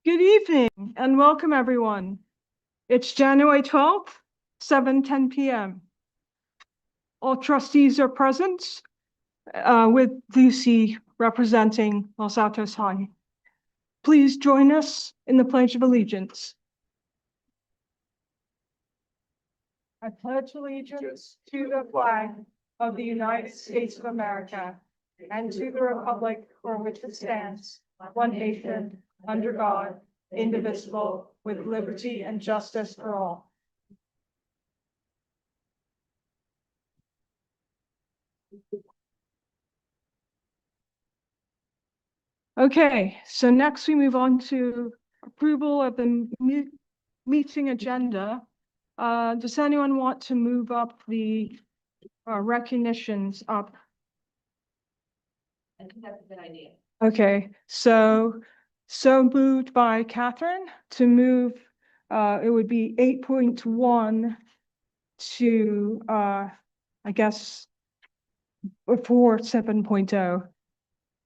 Good evening and welcome everyone. It's January 12th, 7:10 p.m. All trustees are present with Lucy representing Los Altos High. Please join us in the Pledge of Allegiance. I pledge allegiance to the flag of the United States of America and to the republic for which it stands, one nation, under God, indivisible, with liberty and justice for all. Okay, so next we move on to approval of the meeting agenda. Does anyone want to move up the recognitions up? I think that's a good idea. Okay, so moved by Catherine to move, it would be 8.1 to, I guess, before 7.0.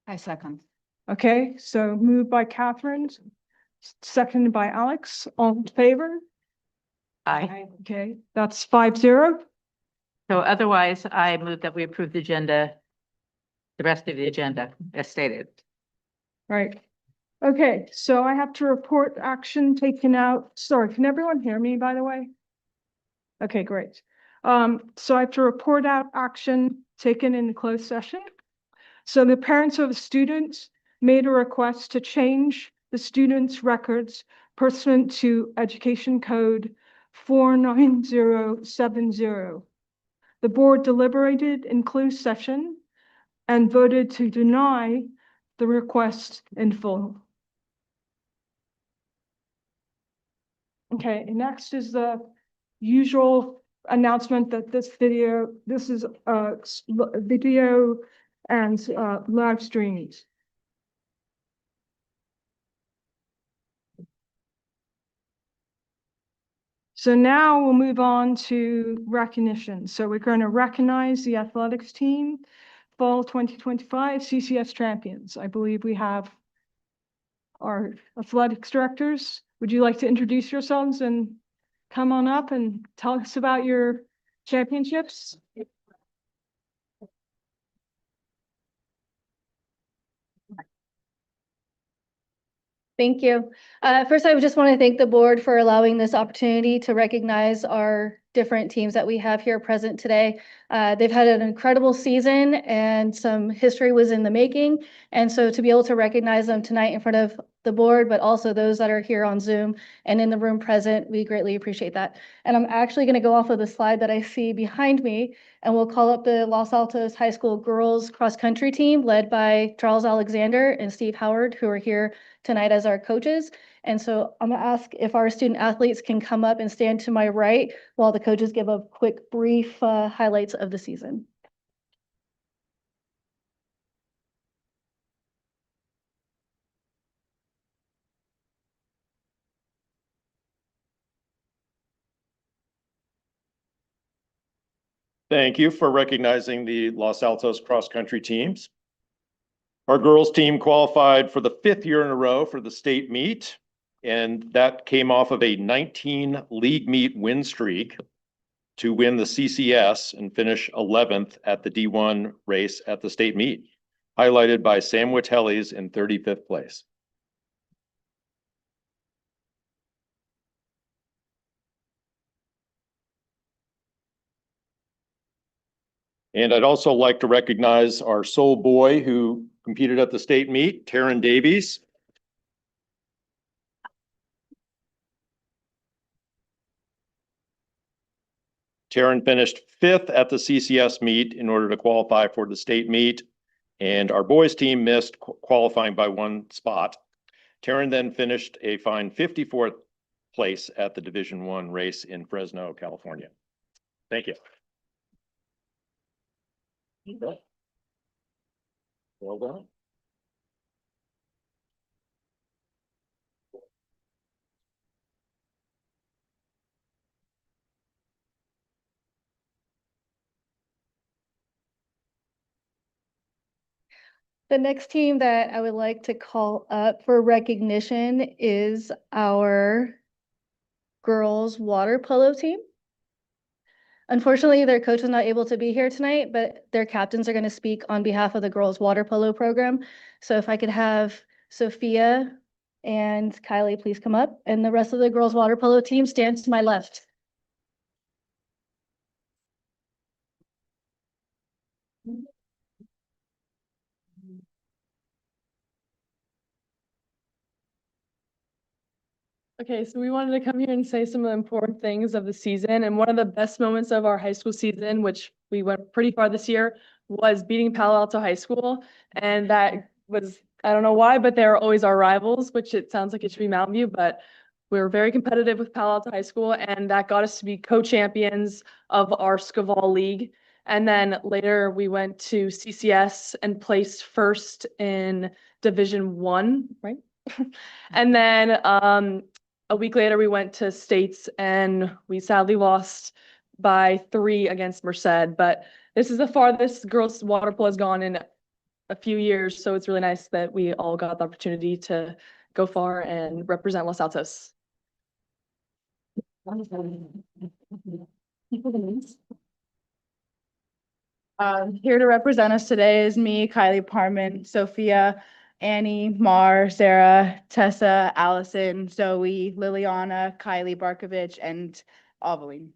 I second. Okay, so moved by Catherine, seconded by Alex. All in favor? Aye. Okay, that's 5-0. So otherwise, I move that we approve the agenda, the rest of the agenda as stated. Right. Okay, so I have to report action taken out. Sorry, can everyone hear me, by the way? Okay, great. So I have to report out action taken in the closed session. So the parents of the students made a request to change the students' records pursuant to Education Code 49070. The board deliberated in closed session and voted to deny the request in full. Okay, and next is the usual announcement that this is video and live streams. So now we'll move on to recognition. So we're going to recognize the athletics team, Fall 2025 CCS champions. I believe we have our athletics directors. Would you like to introduce yourselves and come on up and tell us about your championships? Thank you. First, I just want to thank the board for allowing this opportunity to recognize our different teams that we have here present today. They've had an incredible season and some history was in the making. And so to be able to recognize them tonight in front of the board, but also those that are here on Zoom and in the room present, we greatly appreciate that. And I'm actually going to go off of the slide that I see behind me, and we'll call up the Los Altos High School girls cross country team led by Charles Alexander and Steve Howard, who are here tonight as our coaches. And so I'm gonna ask if our student athletes can come up and stand to my right while the coaches give a quick brief highlights of the season. Thank you for recognizing the Los Altos cross-country teams. Our girls team qualified for the 5th year in a row for the state meet, and that came off of a 19 league meet win streak to win the CCS and finish 11th at the D1 race at the state meet, highlighted by Sam Witelli's in 35th place. And I'd also like to recognize our sole boy who competed at the state meet, Taryn Davies. Taryn finished 5th at the CCS meet in order to qualify for the state meet, and our boys team missed qualifying by 1 spot. Taryn then finished a fine 54th place at the Division I race in Fresno, California. Thank you. Well done. The next team that I would like to call up for recognition is our girls water polo team. Unfortunately, their coach was not able to be here tonight, but their captains are going to speak on behalf of the girls water polo program. So if I could have Sophia and Kylie please come up, and the rest of the girls water polo team stand to my left. Okay, so we wanted to come here and say some of the important things of the season, and one of the best moments of our high school season, which we went pretty far this year, was beating Palo Alto High School. And that was, I don't know why, but they're always our rivals, which it sounds like it should be Mountain View, but we were very competitive with Palo Alto High School, and that got us to be co-champions of our Scaval League. And then later we went to CCS and placed first in Division 1, right? And then a week later, we went to states and we sadly lost by 3 against Merced. But this is the farthest girls water polo has gone in a few years. So it's really nice that we all got the opportunity to go far and represent Los Altos. Here to represent us today is me, Kylie Parman, Sophia, Annie, Mar, Sarah, Tessa, Allison, Zoe, Liliana, Kylie Barkovich, and Aveline.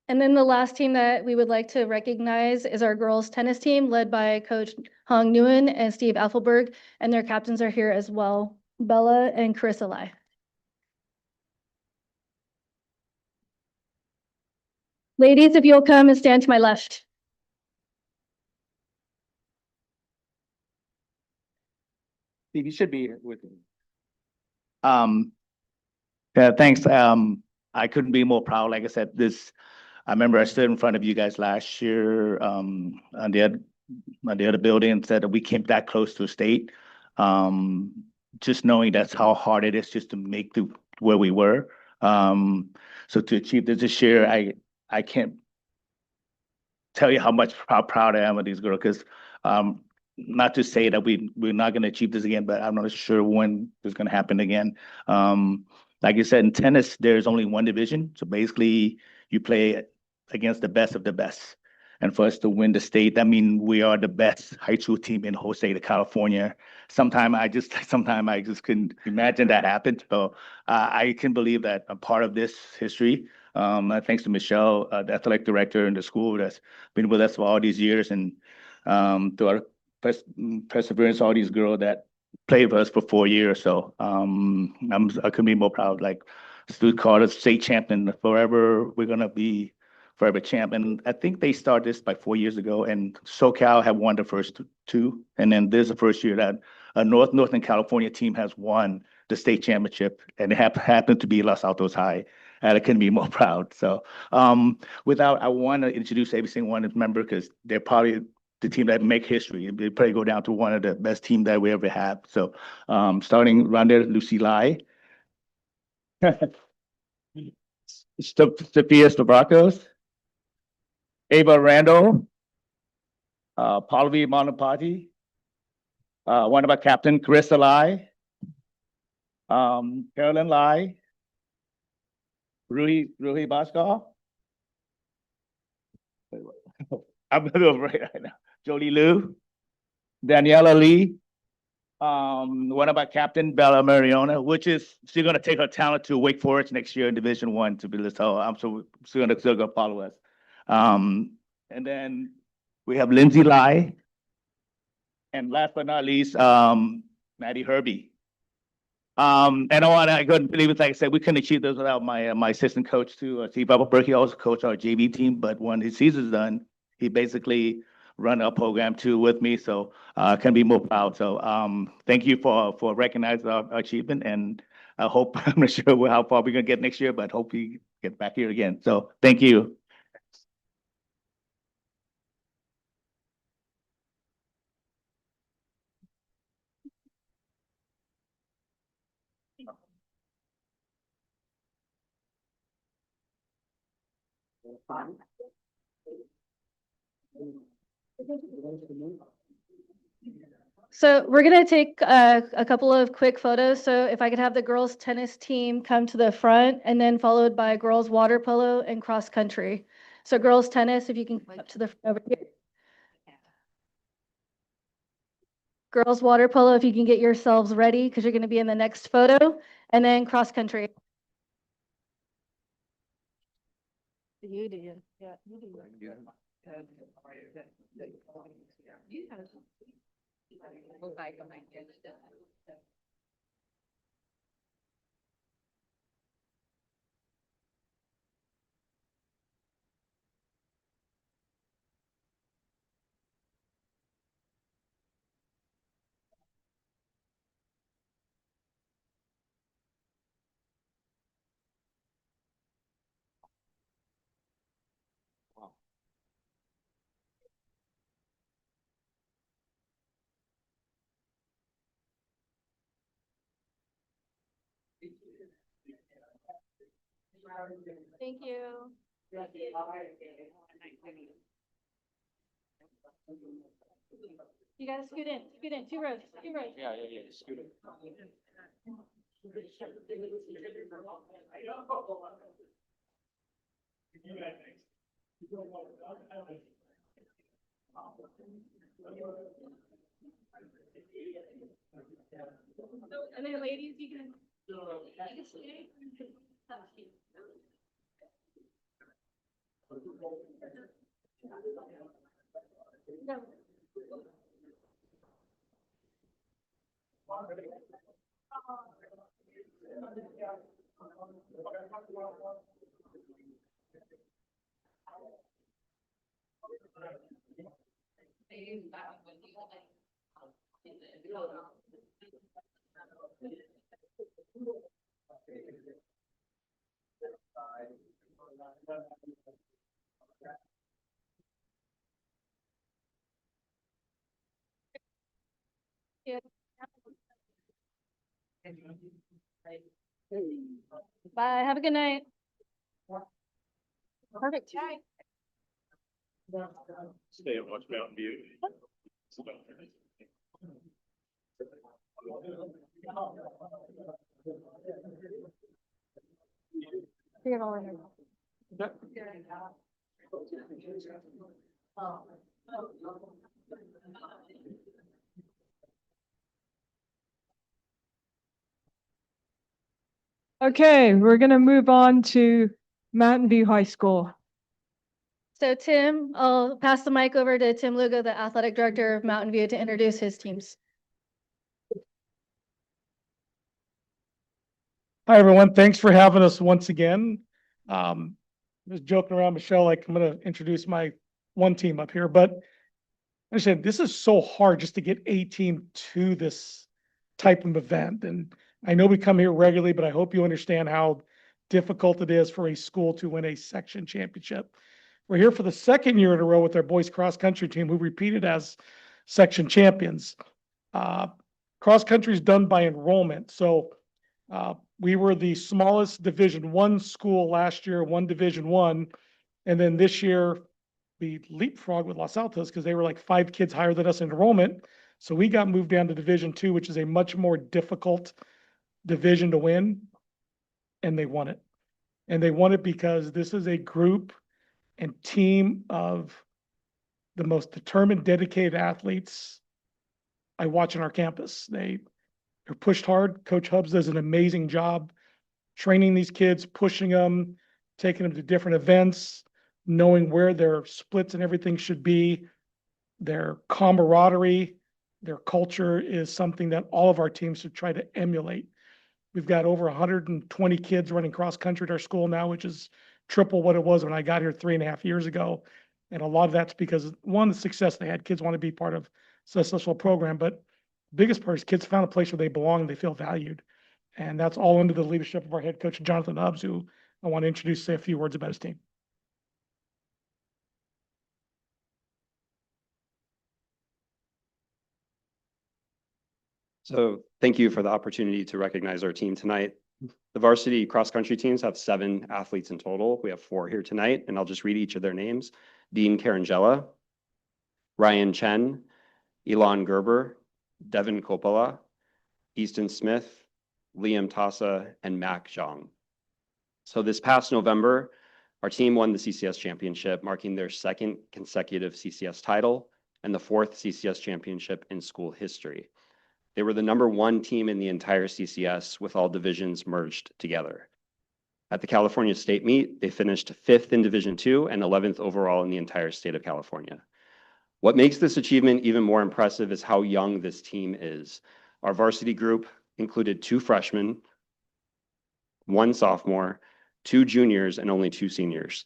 And then the last team that we would like to recognize is our girls tennis team led by Coach Hong Nguyen and Steve Affelberg, and their captains are here as well, Bella and Carissa Lai. Ladies, if you'll come and stand to my left. Steve, you should be here with me. Yeah, thanks. I couldn't be more proud. Like I said, I remember I stood in front of you guys last year, on the other building and said that we came that close to a state. Just knowing that's how hard it is just to make to where we were. So to achieve this year, I can't tell you how proud I am of these girls, because not to say that we're not going to achieve this again, but I'm not sure when it's going to happen again. Like you said, in tennis, there's only one division. So basically you play against the best of the best. And for us to win the state, that means we are the best high school team in the whole state of California. Sometimes I just couldn't imagine that happened. So I can believe that I'm part of this history. Thanks to Michelle, the athletic director in the school that's been with us for all these years, and to our perseverance, all these girls that played with us for 4 years. So I couldn't be more proud. Like Stu called us state champion forever. We're gonna be forever champ. And I think they started this by 4 years ago, and SoCal have won the first two. And then this is the first year that a Northern California team has won the state championship, and it happened to be Los Altos High. And I couldn't be more proud. So I want to introduce every single one member, because they're probably the team that make history. They probably go down to one of the best teams that we ever have. So starting around there, Lucy Lai. Sophia Stavrakos. Ava Randall. Pallavi Manapati. One of our captain, Carissa Lai. Carolyn Lai. Ruhi Bhaskar. I'm over right now. Jolie Liu. Daniela Lee. One of our captain, Bella Mariona, which is she's gonna take her talent to Wake Forest next year in Division 1 to be so I'm so she's gonna follow us. And then we have Lindsay Lai. And last but not least, Maddie Herbie. And I couldn't believe it. Like I said, we couldn't achieve this without my assistant coach too, Steve Appleberg. He also coached our JV team, but when his season's done, he basically run our program too with me. So can be more proud. So thank you for recognizing our achievement, and I hope I'm not sure how far we're gonna get next year, but hope we get back here again. So thank you. So we're gonna take a couple of quick photos. So if I could have the girls tennis team come to the front and then followed by girls water polo and cross country. So girls tennis, if you can come up to the, over here. Girls water polo, if you can get yourselves ready, because you're gonna be in the next photo, and then cross country. You do, yeah, you do. Thank you. You gotta scoot in, 2 rows, 2 rows. Yeah, scoot it. And then ladies, you can stay. No. Yeah. Bye, have a good night. Perfect. Stay and watch Mountain View. You're all in here. Okay, we're gonna move on to Mountain View High School. So Tim, I'll pass the mic over to Tim Lugo, the athletic director of Mountain View, to introduce his teams. Hi, everyone. Thanks for having us once again. I was joking around, Michelle, like I'm going to introduce my one team up here, but I said, this is so hard just to get a team to this type of event. And I know we come here regularly, but I hope you understand how difficult it is for a school to win a section championship. We're here for the second year in a row with our boys cross country team who repeated as section champions. Cross country is done by enrollment. So we were the smallest Division I school last year, one Division I. And then this year we leapfrogged with Los Altos because they were like 5 kids higher than us in enrollment. So we got moved down to Division II, which is a much more difficult division to win. And they won it. And they won it because this is a group and team of the most determined, dedicated athletes I watch on our campus. They're pushed hard. Coach Hubbs does an amazing job training these kids, pushing them, taking them to different events, knowing where their splits and everything should be. Their camaraderie, their culture is something that all of our teams should try to emulate. We've got over 120 kids running cross country at our school now, which is triple what it was when I got here 3.5 years ago. And a lot of that's because one, the success they had, kids want to be part of a successful program, but biggest part is kids found a place where they belong and they feel valued. And that's all under the leadership of our head coach, Jonathan Hubbs, who I want to introduce, say a few words about his team. So thank you for the opportunity to recognize our team tonight. The varsity cross-country teams have 7 athletes in total. We have 4 here tonight, and I'll just read each of their names. Dean Carangella, Ryan Chen, Elon Gerber, Devin Coppola, Easton Smith, Liam Tassa, and Mac Zhang. So this past November, our team won the CCS championship, marking their 2nd consecutive CCS title and the 4th CCS championship in school history. They were the #1 team in the entire CCS with all divisions merged together. At the California State Meet, they finished 5th in Division II and 11th overall in the entire state of California. What makes this achievement even more impressive is how young this team is. Our varsity group included 2 freshmen, 1 sophomore, 2 juniors, and only 2 seniors.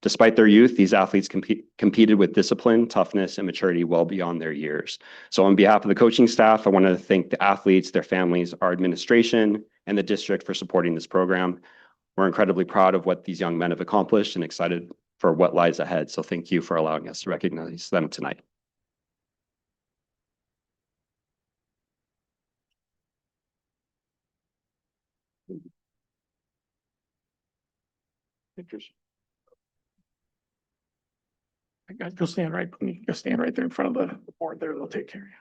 Despite their youth, these athletes competed with discipline, toughness, and maturity well beyond their years. So on behalf of the coaching staff, I want to thank the athletes, their families, our administration, and the district for supporting this program. We're incredibly proud of what these young men have accomplished and excited for what lies ahead. So thank you for allowing us to recognize them tonight. Pictures. Go stand right, go stand right there in front of the board there. They'll take care of you.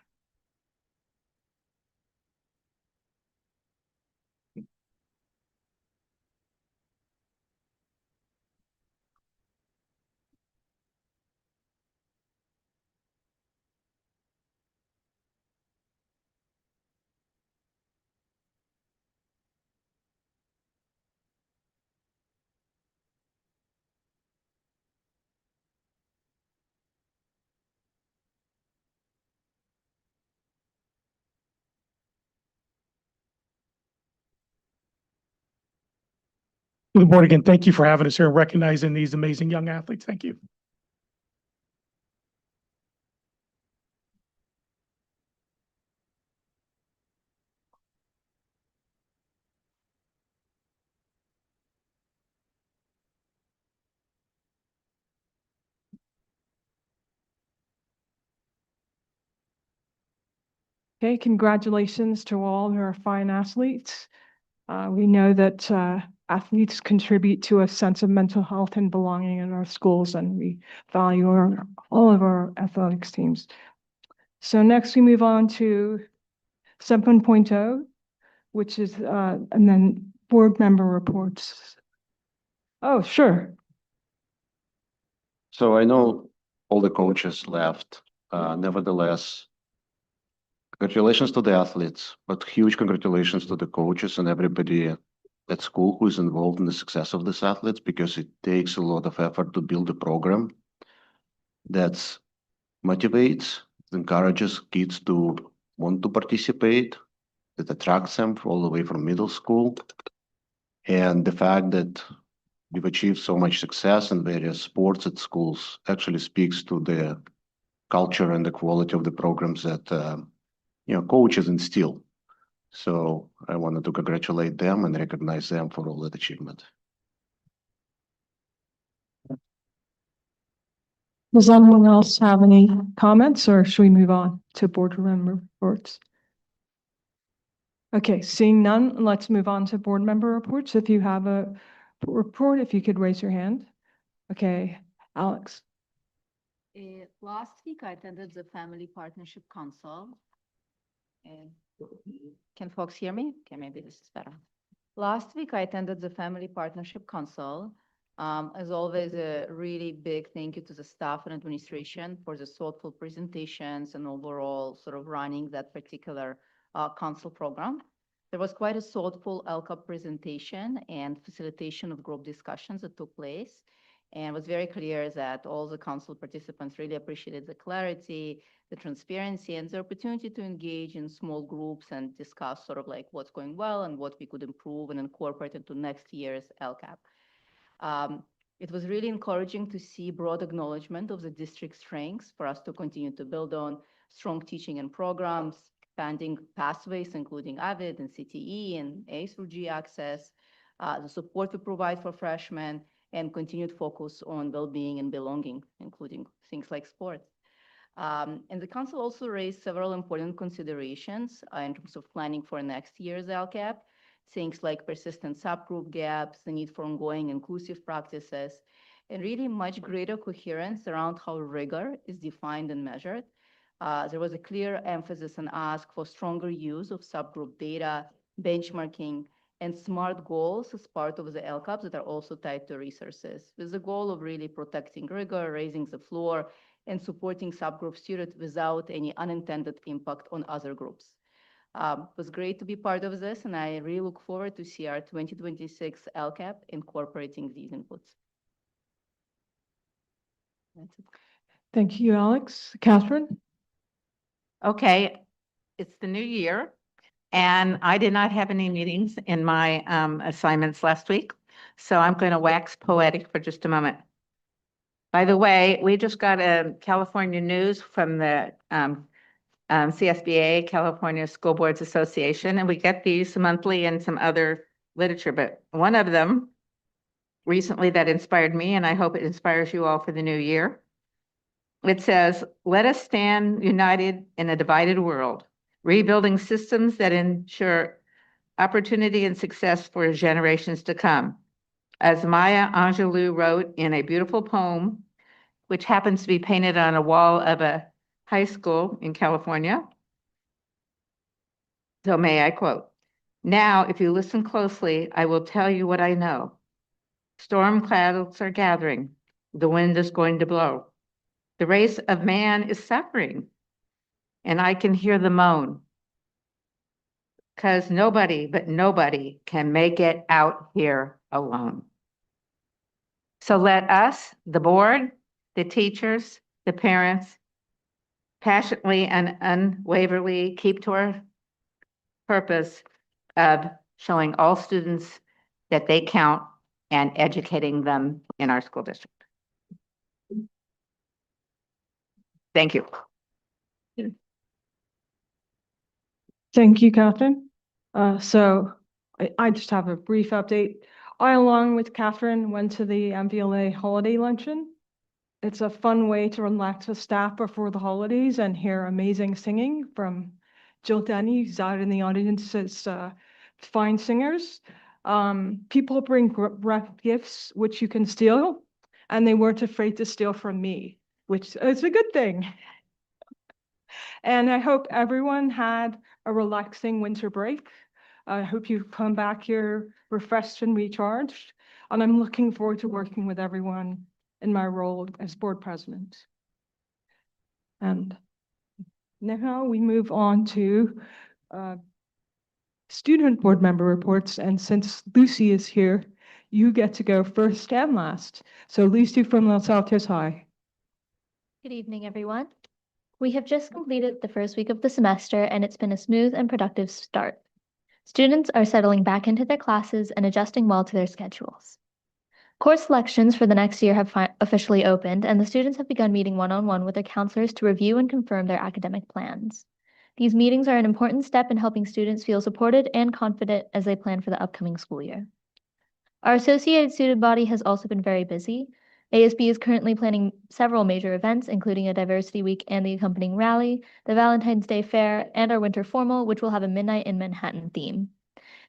To the board again, thank you for having us here and recognizing these amazing young athletes. Thank you. Okay, congratulations to all of our fine athletes. We know that athletes contribute to a sense of mental health and belonging in our schools, and we value all of our athletics teams. So next we move on to 7.0, which is, and then board member reports. Oh, sure. So I know all the coaches left. Nevertheless, congratulations to the athletes, but huge congratulations to the coaches and everybody at school who is involved in the success of these athletes, because it takes a lot of effort to build a program that motivates, encourages kids to want to participate, that attracts them all the way from middle school. And the fact that we've achieved so much success in various sports at schools actually speaks to the culture and the quality of the programs that coaches instill. So I wanted to congratulate them and recognize them for all that achievement. Does anyone else have any comments, or should we move on to board member reports? Okay, seeing none, let's move on to board member reports. If you have a report, if you could raise your hand. Okay, Alex. Last week, I attended the Family Partnership Council. And can folks hear me? Okay, maybe this is better. Last week, I attended the Family Partnership Council. As always, a really big thank you to the staff and administration for the thoughtful presentations and overall sort of running that particular council program. There was quite a thoughtful LCAP presentation and facilitation of group discussions that took place. And it was very clear that all the council participants really appreciated the clarity, the transparency, and the opportunity to engage in small groups and discuss sort of like what's going well and what we could improve and incorporate into next year's LCAP. It was really encouraging to see broad acknowledgement of the district's strengths for us to continue to build on strong teaching and programs, expanding pathways, including AVID and CTE and A through G access, the support we provide for freshmen, and continued focus on well-being and belonging, including things like sports. And the council also raised several important considerations in terms of planning for next year's LCAP, things like persistent subgroup gaps, the need for ongoing inclusive practices, and really much greater coherence around how rigor is defined and measured. There was a clear emphasis and ask for stronger use of subgroup data, benchmarking, and SMART goals as part of the LCAPs that are also tied to resources, with the goal of really protecting rigor, raising the floor, and supporting subgroup students without any unintended impact on other groups. It was great to be part of this, and I really look forward to see our 2026 LCAP incorporating these inputs. That's it. Thank you, Alex. Catherine? Okay, it's the new year, and I did not have any meetings in my assignments last week, so I'm going to wax poetic for just a moment. By the way, we just got a California news from the CSBA, California School Boards Association, and we get these monthly and some other literature, but one of them recently that inspired me, and I hope it inspires you all for the new year. It says, "Let us stand united in a divided world, rebuilding systems that ensure opportunity and success for generations to come." As Maya Angelou wrote in a beautiful poem, which happens to be painted on a wall of a high school in California. So may I quote, "Now, if you listen closely, I will tell you what I know. Storm clouds are gathering. The wind is going to blow. The race of man is suffering, and I can hear the moan. Because nobody but nobody can make it out here alone." So let us, the board, the teachers, the parents, passionately and unwaveringly keep to our purpose of showing all students that they count and educating them in our school district. Thank you. Thank you, Catherine. I just have a brief update. I, along with Catherine, went to the MVLA holiday luncheon. It's a fun way to relax the staff before the holidays and hear amazing singing from Jill Denny, who's out in the audience, as fine singers. People bring gifts, which you can steal, and they weren't afraid to steal from me, which is a good thing. And I hope everyone had a relaxing winter break. I hope you come back here refreshed and recharged. And I'm looking forward to working with everyone in my role as board president. And now we move on to student board member reports. And since Lucy is here, you get to go first and last. So Lucy from Los Altos High. Good evening, everyone. We have just completed the first week of the semester, and it's been a smooth and productive start. Students are settling back into their classes and adjusting well to their schedules. Course selections for the next year have officially opened, and the students have begun meeting one-on-one with their counselors to review and confirm their academic plans. These meetings are an important step in helping students feel supported and confident as they plan for the upcoming school year. Our associated student body has also been very busy. ASB is currently planning several major events, including a diversity week and the accompanying rally, the Valentine's Day Fair, and our winter formal, which will have a Midnight in Manhattan theme.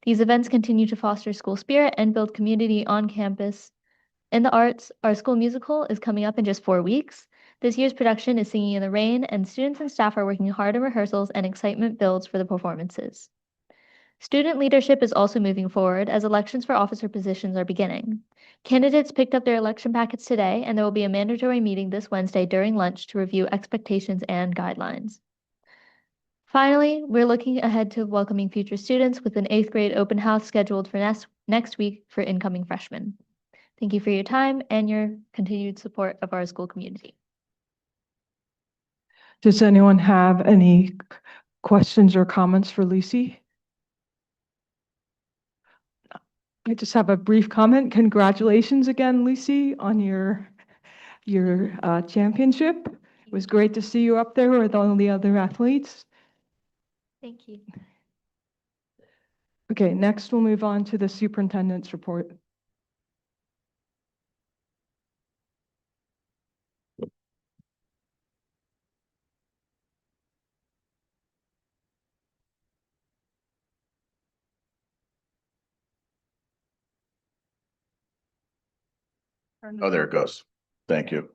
These events continue to foster school spirit and build community on campus. In the arts, our school musical is coming up in just 4 weeks. This year's production is Singing in the Rain, and students and staff are working hard in rehearsals, and excitement builds for the performances. Student leadership is also moving forward as elections for officer positions are beginning. Candidates picked up their election packets today, and there will be a mandatory meeting this Wednesday during lunch to review expectations and guidelines. Finally, we're looking ahead to welcoming future students with an 8th grade open house scheduled for next week for incoming freshmen. Thank you for your time and your continued support of our school community. Does anyone have any questions or comments for Lucy? I just have a brief comment. Congratulations again, Lucy, on your championship. It was great to see you up there with all the other athletes. Thank you. Okay, next we'll move on to the superintendent's report. Oh, there it goes. Thank you.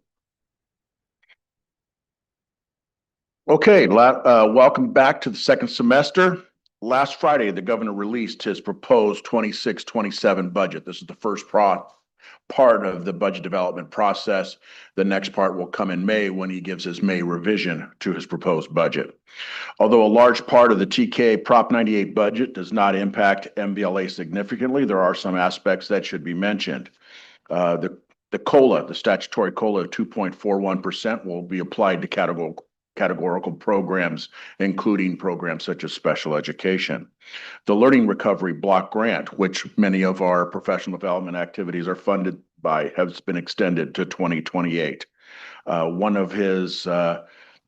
Okay, welcome back to the second semester. Last Friday, the governor released his proposed 26-27 budget. This is the first part of the budget development process. The next part will come in May when he gives his May revision to his proposed budget. Although a large part of the TK Prop 98 budget does not impact MVLA significantly, there are some aspects that should be mentioned. The COLA, the statutory COLA of 2.41% will be applied to categorical programs, including programs such as special education. The Learning Recovery Block Grant, which many of our professional development activities are funded by, has been extended to 2028. One of his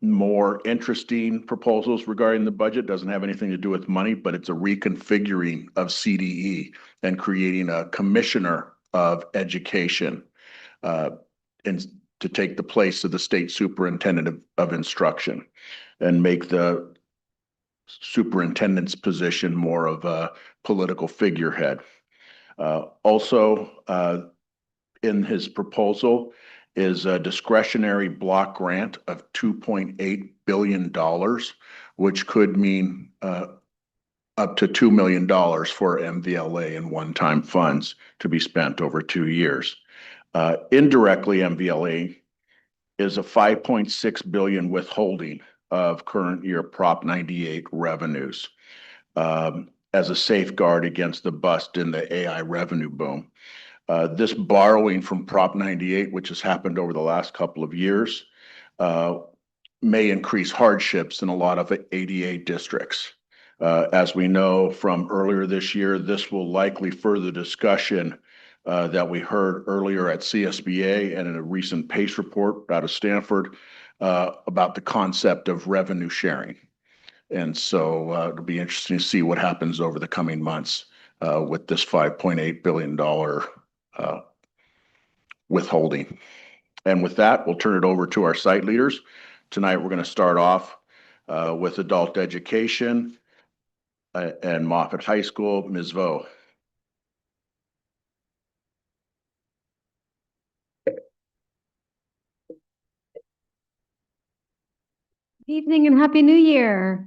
more interesting proposals regarding the budget doesn't have anything to do with money, but it's a reconfiguring of CDE and creating a commissioner of education and to take the place of the state superintendent of instruction and make the superintendent's position more of a political figurehead. Also, in his proposal is a discretionary block grant of $2.8 billion, which could mean up to $2 million for MVLA and one-time funds to be spent over 2 years. Indirectly, MVLA is a $5.6 billion withholding of current year Prop 98 revenues as a safeguard against the bust in the AI revenue boom. This borrowing from Prop 98, which has happened over the last couple of years, may increase hardships in a lot of ADA districts. As we know from earlier this year, this will likely further discussion that we heard earlier at CSBA and in a recent PACE report out of Stanford about the concept of revenue sharing. And so it'll be interesting to see what happens over the coming months with this $5.8 billion withholding. And with that, we'll turn it over to our site leaders. Tonight, we're going to start off with adult education and Moffett High School. Ms. Vo. Evening and Happy New Year.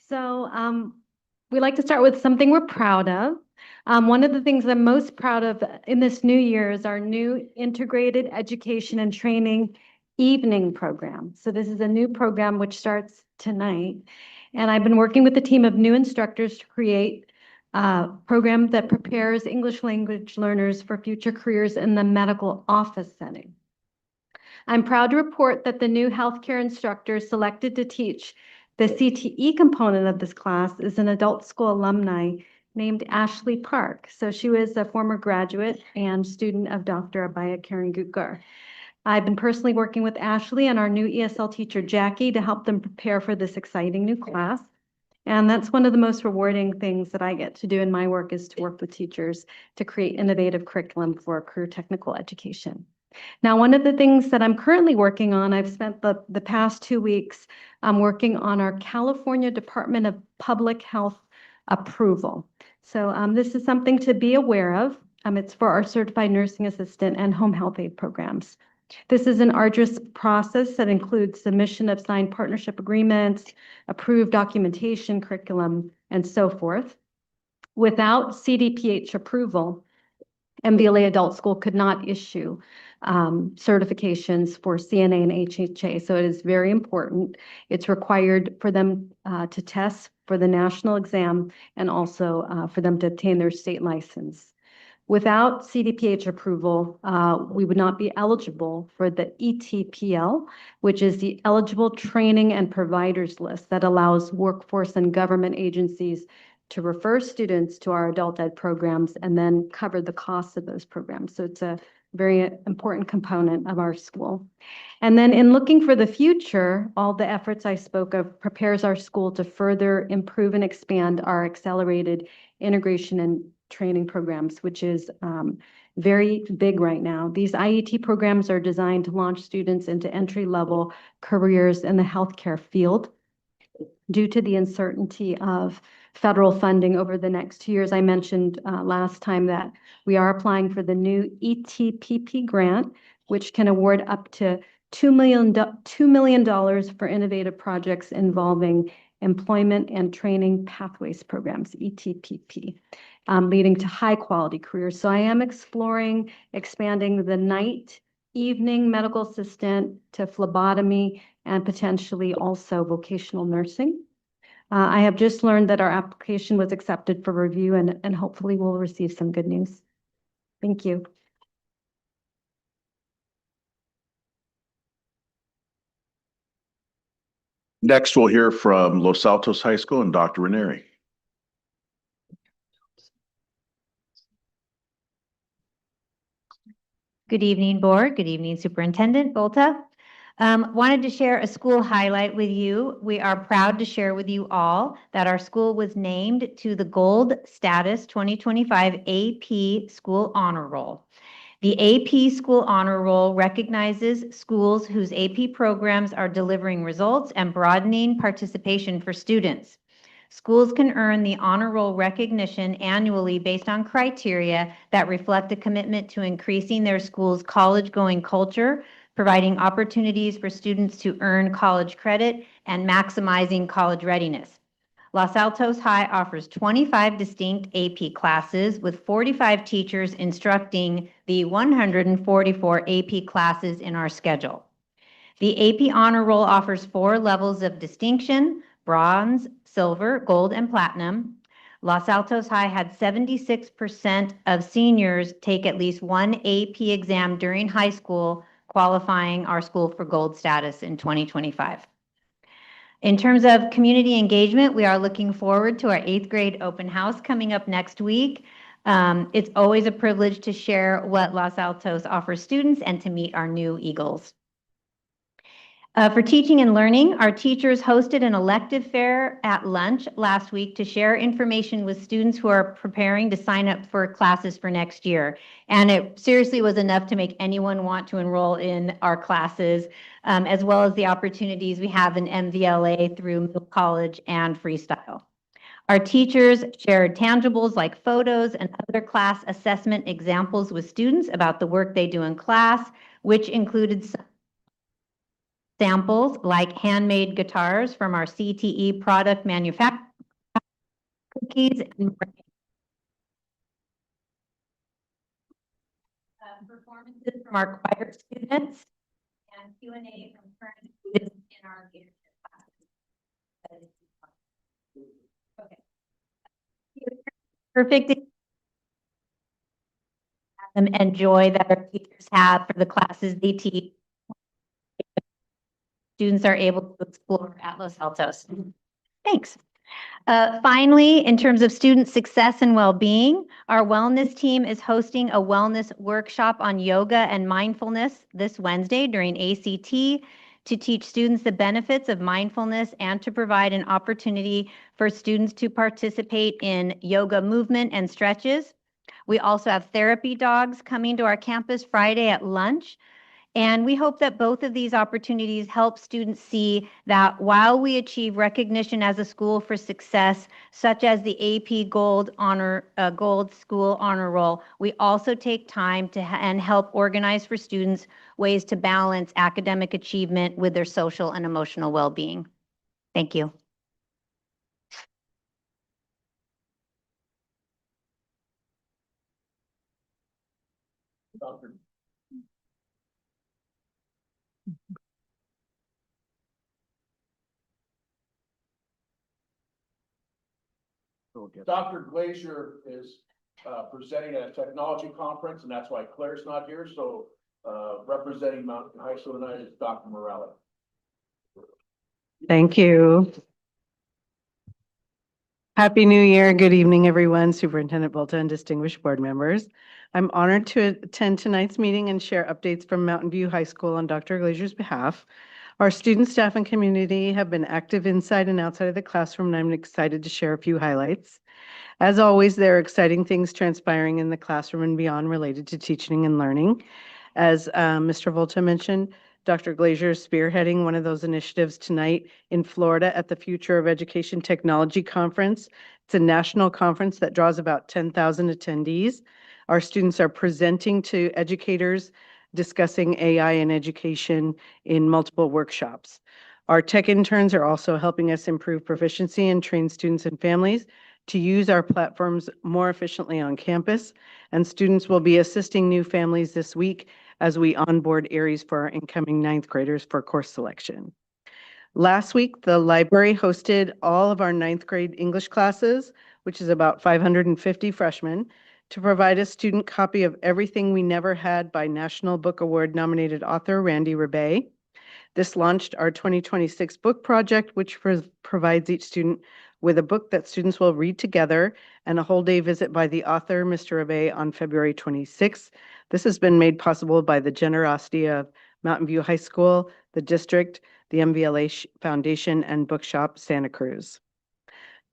So we like to start with something we're proud of. One of the things I'm most proud of in this new year is our new integrated education and training evening program. So this is a new program which starts tonight. And I've been working with a team of new instructors to create a program that prepares English language learners for future careers in the medical office setting. I'm proud to report that the new healthcare instructor selected to teach the CTE component of this class is an adult school alumni named Ashley Park. So she was a former graduate and student of Dr. Abaya Karen Gutgar. I've been personally working with Ashley and our new ESL teacher, Jackie, to help them prepare for this exciting new class. And that's one of the most rewarding things that I get to do in my work is to work with teachers to create innovative curriculum for career technical education. Now, one of the things that I'm currently working on, I've spent the past 2 weeks working on our California Department of Public Health approval. So this is something to be aware of. It's for our certified nursing assistant and home health aide programs. This is an arduous process that includes submission of signed partnership agreements, approved documentation, curriculum, and so forth. Without CDPH approval, MVLA Adult School could not issue certifications for CNA and HHA. So it is very important. It's required for them to test for the national exam and also for them to obtain their state license. Without CDPH approval, we would not be eligible for the ETPL, which is the Eligible Training and Providers List that allows workforce and government agencies to refer students to our adult ed programs and then cover the costs of those programs. So it's a very important component of our school. And then in looking for the future, all the efforts I spoke of prepares our school to further improve and expand our accelerated integration and training programs, which is very big right now. These IET programs are designed to launch students into entry-level careers in the healthcare field. Due to the uncertainty of federal funding over the next 2 years. I mentioned last time that we are applying for the new ETPP grant, which can award up to $2 million for innovative projects involving employment and training pathways programs, ETPP, leading to high-quality careers. So I am exploring expanding the night, evening medical assistant to phlebotomy and potentially also vocational nursing. I have just learned that our application was accepted for review and hopefully we'll receive some good news. Thank you. Next, we'll hear from Los Altos High School and Dr. Ranieri. Good evening, board. Good evening, Superintendent Volta. Wanted to share a school highlight with you. We are proud to share with you all that our school was named to the Gold Status 2025 AP School Honor Roll. The AP School Honor Roll recognizes schools whose AP programs are delivering results and broadening participation for students. Schools can earn the honor roll recognition annually based on criteria that reflect a commitment to increasing their school's college-going culture, providing opportunities for students to earn college credit, and maximizing college readiness. Los Altos High offers 25 distinct AP classes with 45 teachers instructing the 144 AP classes in our schedule. The AP Honor Roll offers 4 levels of distinction: bronze, silver, gold, and platinum. Los Altos High had 76% of seniors take at least one AP exam during high school, qualifying our school for gold status in 2025. In terms of community engagement, we are looking forward to our 8th grade open house coming up next week. It's always a privilege to share what Los Altos offers students and to meet our new Eagles. For teaching and learning, our teachers hosted an elective fair at lunch last week to share information with students who are preparing to sign up for classes for next year. And it seriously was enough to make anyone want to enroll in our classes, as well as the opportunities we have in MVLA through middle college and freestyle. Our teachers shared tangibles like photos and other class assessment examples with students about the work they do in class, which included samples like handmade guitars from our CTE product manufacturing, cookies, and performances from our choir students, and Q&A from current students in our leadership classes. Okay. Perfect. And joy that our teachers have for the classes they teach. Students are able to explore at Los Altos. Thanks. Finally, in terms of student success and well-being, our wellness team is hosting a wellness workshop on yoga and mindfulness this Wednesday during ACT to teach students the benefits of mindfulness and to provide an opportunity for students to participate in yoga movement and stretches. We also have therapy dogs coming to our campus Friday at lunch. And we hope that both of these opportunities help students see that while we achieve recognition as a school for success, such as the AP Gold School Honor Roll, we also take time to and help organize for students ways to balance academic achievement with their social and emotional well-being. Thank you. Dr. Glazier is presenting at a technology conference, and that's why Claire's not here. So representing Mountain High School tonight is Dr. Morella. Thank you. Happy New Year. Good evening, everyone. Superintendent Volta and distinguished board members. I'm honored to attend tonight's meeting and share updates from Mountain View High School on Dr. Glazier's behalf. Our students, staff, and community have been active inside and outside of the classroom, and I'm excited to share a few highlights. As always, there are exciting things transpiring in the classroom and beyond related to teaching and learning. As Mr. Volta mentioned, Dr. Glazier is spearheading one of those initiatives tonight in Florida at the Future of Education Technology Conference It's a national conference that draws about 10,000 attendees. Our students are presenting to educators, discussing AI in education in multiple workshops. Our tech interns are also helping us improve proficiency and train students and families to use our platforms more efficiently on campus. And students will be assisting new families this week as we onboard Aries for our incoming ninth graders for course selection. Last week, the library hosted all of our ninth grade English classes, which is about 550 freshmen, to provide a student copy of Everything We Never Had by National Book Award nominated author Randy Rebay. This launched our 2026 book project, which provides each student with a book that students will read together and a whole day visit by the author, Mr. Rebay, on February 26th. This has been made possible by the generosity of Mountain View High School, the district, the MVLA Foundation, and Bookshop Santa Cruz.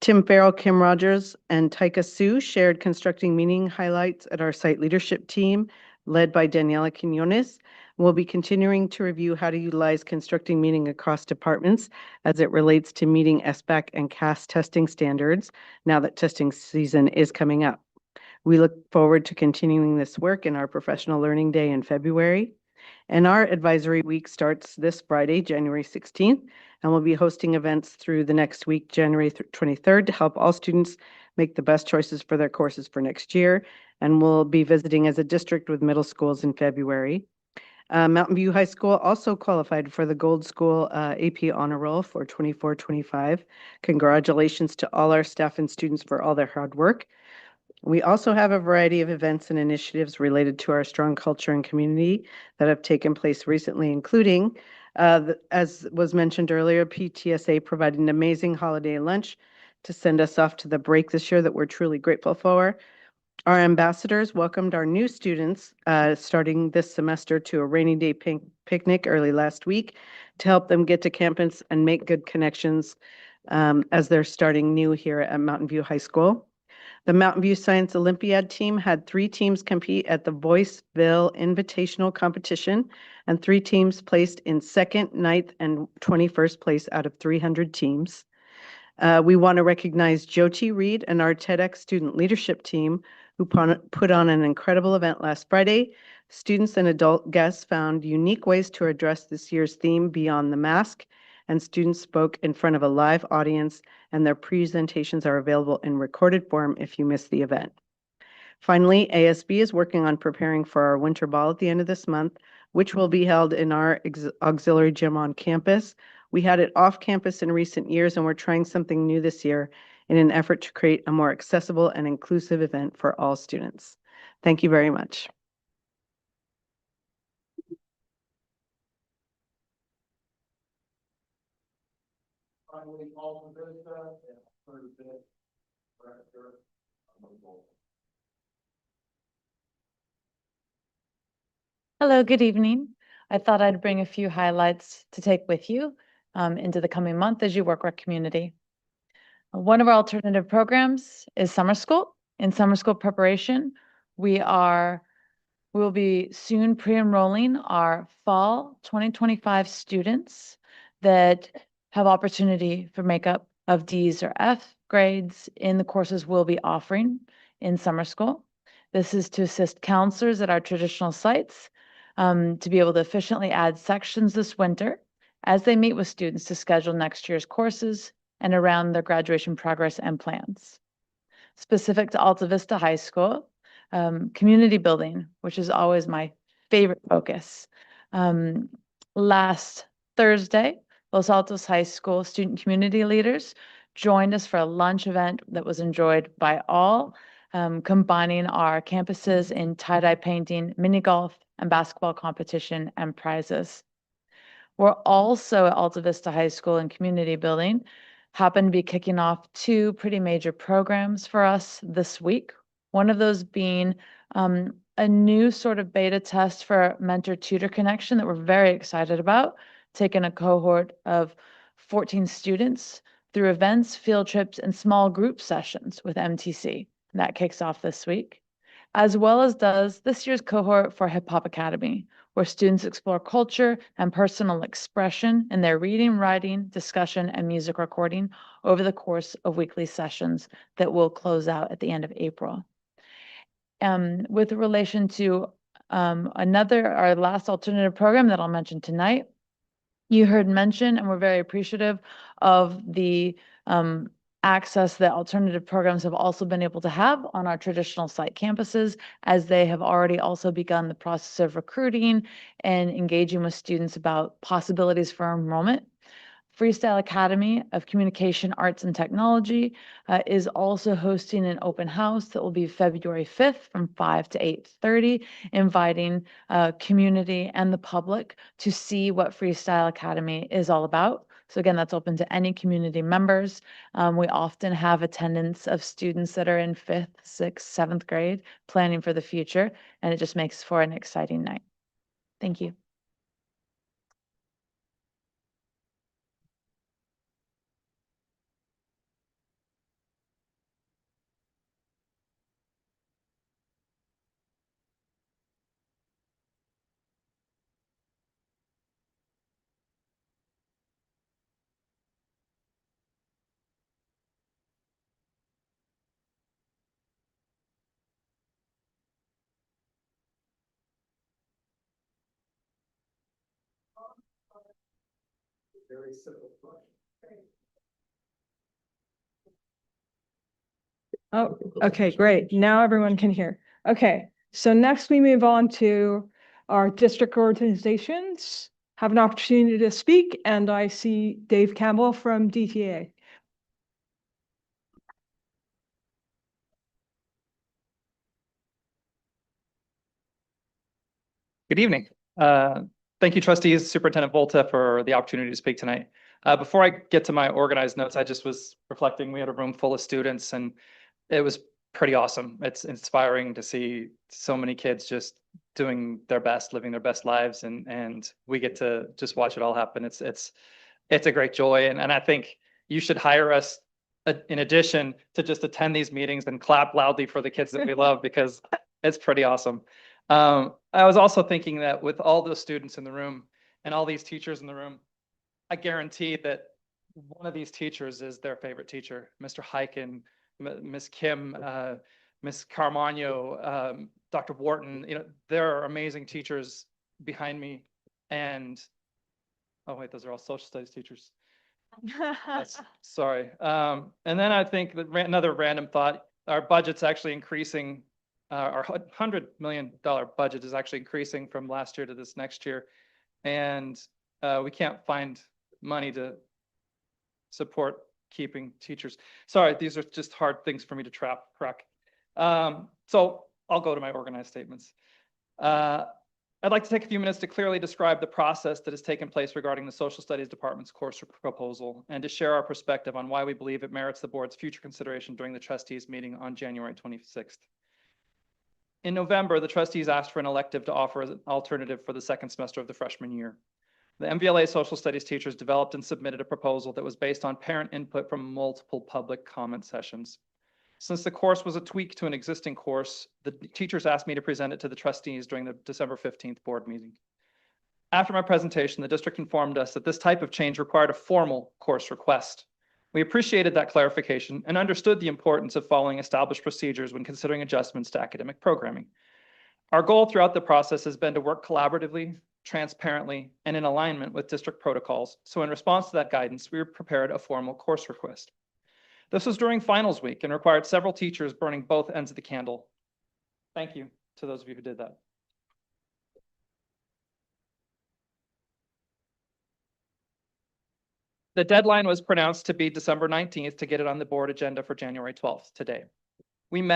Tim Farrell, Kim Rogers, and Taika Sue shared constructing meaning highlights at our site leadership team, led by Daniela Quinones. We'll be continuing to review how to utilize constructing meaning across departments as it relates to meeting SBAC and CAS testing standards now that testing season is coming up. We look forward to continuing this work in our Professional Learning Day in February. And our advisory week starts this Friday, January 16th, and we'll be hosting events through the next week, January 23rd, to help all students make the best choices for their courses for next year. And we'll be visiting as a district with middle schools in February. Mountain View High School also qualified for the Gold School AP Honor Roll for 24-25. Congratulations to all our staff and students for all their hard work. We also have a variety of events and initiatives related to our strong culture and community that have taken place recently, including, as was mentioned earlier, PTSA provided an amazing holiday lunch to send us off to the break this year that we're truly grateful for. Our ambassadors welcomed our new students starting this semester to a rainy day picnic early last week to help them get to campus and make good connections as they're starting new here at Mountain View High School. The Mountain View Science Olympiad team had 3 teams compete at the Boyceville Invitational Competition, and 3 teams placed in 2nd, 9th, and 21st place out of 300 teams. We want to recognize Jyoti Reed and our TEDx student leadership team who put on an incredible event last Friday. Students and adult guests found unique ways to address this year's theme beyond the mask, and students spoke in front of a live audience, and their presentations are available in recorded form if you missed the event. Finally, ASB is working on preparing for our winter ball at the end of this month, which will be held in our auxiliary gym on campus. We had it off campus in recent years, and we're trying something new this year in an effort to create a more accessible and inclusive event for all students. Thank you very much. Hello, good evening. I thought I'd bring a few highlights to take with you into the coming month as you work our community. One of our alternative programs is summer school. In summer school preparation, we'll be soon pre-enrolling our fall 2025 students that have opportunity for makeup of D's or F grades in the courses we'll be offering in summer school. This is to assist counselors at our traditional sites to be able to efficiently add sections this winter as they meet with students to schedule next year's courses and around their graduation progress and plans. Specific to Alta Vista High School, community building, which is always my favorite focus. Last Thursday, Los Altos High School student community leaders joined us for a lunch event that was enjoyed by all, combining our campuses in tie-dye painting, mini golf, and basketball competition and prizes. We're also at Alta Vista High School and community building happen to be kicking off 2 pretty major programs for us this week. One of those being a new sort of beta test for mentor-tutor connection that we're very excited about, taking a cohort of 14 students through events, field trips, and small group sessions with MTC. That kicks off this week. as well as does this year's cohort for Hip Hop Academy, where students explore culture and personal expression in their reading, writing, discussion, and music recording over the course of weekly sessions that will close out at the end of April. With relation to our last alternative program that I'll mention tonight, you heard mention, and we're very appreciative of the access that alternative programs have also been able to have on our traditional site campuses, as they have already also begun the process of recruiting and engaging with students about possibilities for enrollment. Freestyle Academy of Communication, Arts, and Technology is also hosting an open house that will be February 5th from 5 to 8:30, inviting community and the public to see what Freestyle Academy is all about. So again, that's open to any community members. We often have attendance of students that are in 5th, 6th, 7th grade planning for the future, and it just makes for an exciting night. Thank you. Very simple. Oh, okay, great. Now everyone can hear. Okay, so next we move on to our district organizations. Have an opportunity to speak, and I see Dave Campbell from DTA. Good evening. Thank you, trustees, Superintendent Volta, for the opportunity to speak tonight. Before I get to my organized notes, I just was reflecting, we had a room full of students and it was pretty awesome. It's inspiring to see so many kids just doing their best, living their best lives, and we get to just watch it all happen. It's a great joy, and I think you should hire us in addition to just attend these meetings and clap loudly for the kids that we love, because it's pretty awesome. I was also thinking that with all those students in the room and all these teachers in the room, I guarantee that one of these teachers is their favorite teacher, Mr. Hyken, Miss Kim, Miss Carmagno, Dr. Wharton. You know, there are amazing teachers behind me. And, oh wait, those are all social studies teachers. Sorry. And then I think that another random thought, our budget's actually increasing. Our $100 million budget is actually increasing from last year to this next year. And we can't find money to support keeping teachers. Sorry, these are just hard things for me to crack. So I'll go to my organized statements. I'd like to take a few minutes to clearly describe the process that has taken place regarding the Social Studies Department's course proposal, and to share our perspective on why we believe it merits the board's future consideration during the trustees meeting on January 26th. In November, the trustees asked for an elective to offer an alternative for the second semester of the freshman year. The MVLA social studies teachers developed and submitted a proposal that was based on parent input from multiple public comment sessions. Since the course was a tweak to an existing course, the teachers asked me to present it to the trustees during the December 15th board meeting. After my presentation, the district informed us that this type of change required a formal course request. We appreciated that clarification and understood the importance of following established procedures when considering adjustments to academic programming. Our goal throughout the process has been to work collaboratively, transparently, and in alignment with district protocols. So in response to that guidance, we prepared a formal course request. This was during finals week and required several teachers burning both ends of the candle. Thank you to those of you who did that. The deadline was pronounced to be December 19th to get it on the board agenda for January 12th, today. We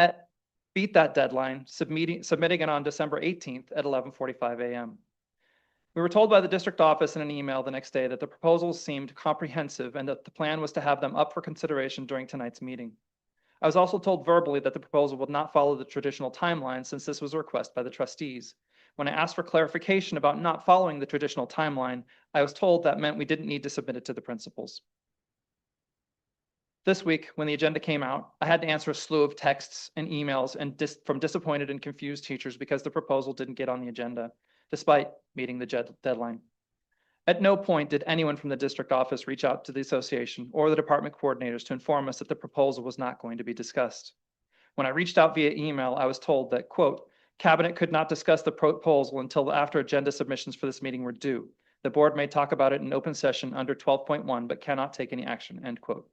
beat that deadline, submitting it on December 18th at 11:45 a.m. We were told by the district office in an email the next day that the proposals seemed comprehensive and that the plan was to have them up for consideration during tonight's meeting. I was also told verbally that the proposal would not follow the traditional timeline, since this was a request by the trustees. When I asked for clarification about not following the traditional timeline, I was told that meant we didn't need to submit it to the principals. This week, when the agenda came out, I had to answer a slew of texts and emails from disappointed and confused teachers because the proposal didn't get on the agenda, despite meeting the deadline. At no point did anyone from the district office reach out to the association or the department coordinators to inform us that the proposal was not going to be discussed. When I reached out via email, I was told that, quote, "Cabinet could not discuss the proposal until after agenda submissions for this meeting were due. The board may talk about it in open session under 12.1, but cannot take any action," end quote.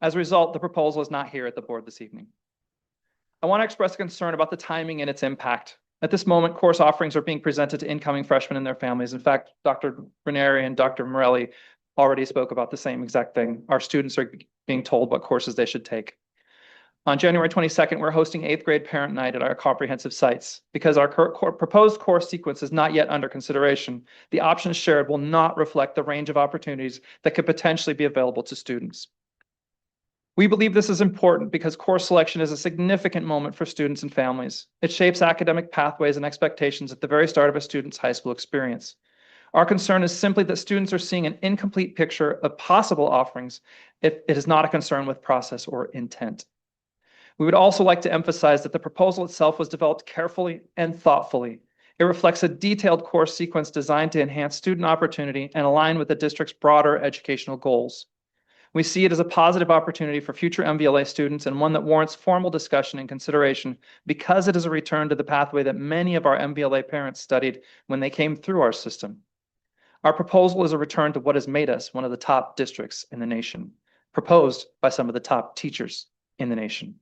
As a result, the proposal is not here at the board this evening. I want to express concern about the timing and its impact. At this moment, course offerings are being presented to incoming freshmen and their families. In fact, Dr. Ranieri and Dr. Morelli already spoke about the same exact thing. Our students are being told what courses they should take. On January 22nd, we're hosting 8th grade parent night at our comprehensive sites. Because our proposed course sequence is not yet under consideration, the options shared will not reflect the range of opportunities that could potentially be available to students. We believe this is important because course selection is a significant moment for students and families. It shapes academic pathways and expectations at the very start of a student's high school experience. Our concern is simply that students are seeing an incomplete picture of possible offerings if it is not a concern with process or intent. We would also like to emphasize that the proposal itself was developed carefully and thoughtfully. It reflects a detailed course sequence designed to enhance student opportunity and align with the district's broader educational goals. We see it as a positive opportunity for future MVLA students and one that warrants formal discussion and consideration because it is a return to the pathway that many of our MVLA parents studied when they came through our system. Our proposal is a return to what has made us one of the top districts in the nation, proposed by some of the top teachers in the nation.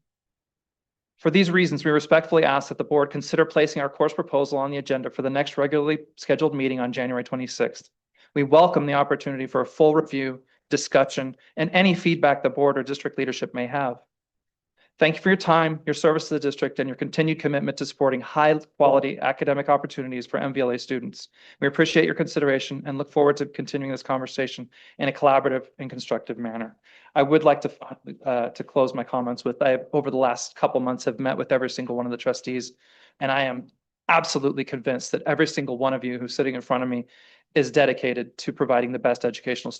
For these reasons, we respectfully ask that the board consider placing our course proposal on the agenda for the next regularly scheduled meeting on January 26th. We welcome the opportunity for a full review, discussion, and any feedback the board or district leadership may have. Thank you for your time, your service to the district, and your continued commitment to supporting high-quality academic opportunities for MVLA students. We appreciate your consideration and look forward to continuing this conversation in a collaborative and constructive manner. I would like to close my comments with, over the last couple months, have met with every single one of the trustees, and I am absolutely convinced that every single one of you who's sitting in front of me is dedicated to providing the best educational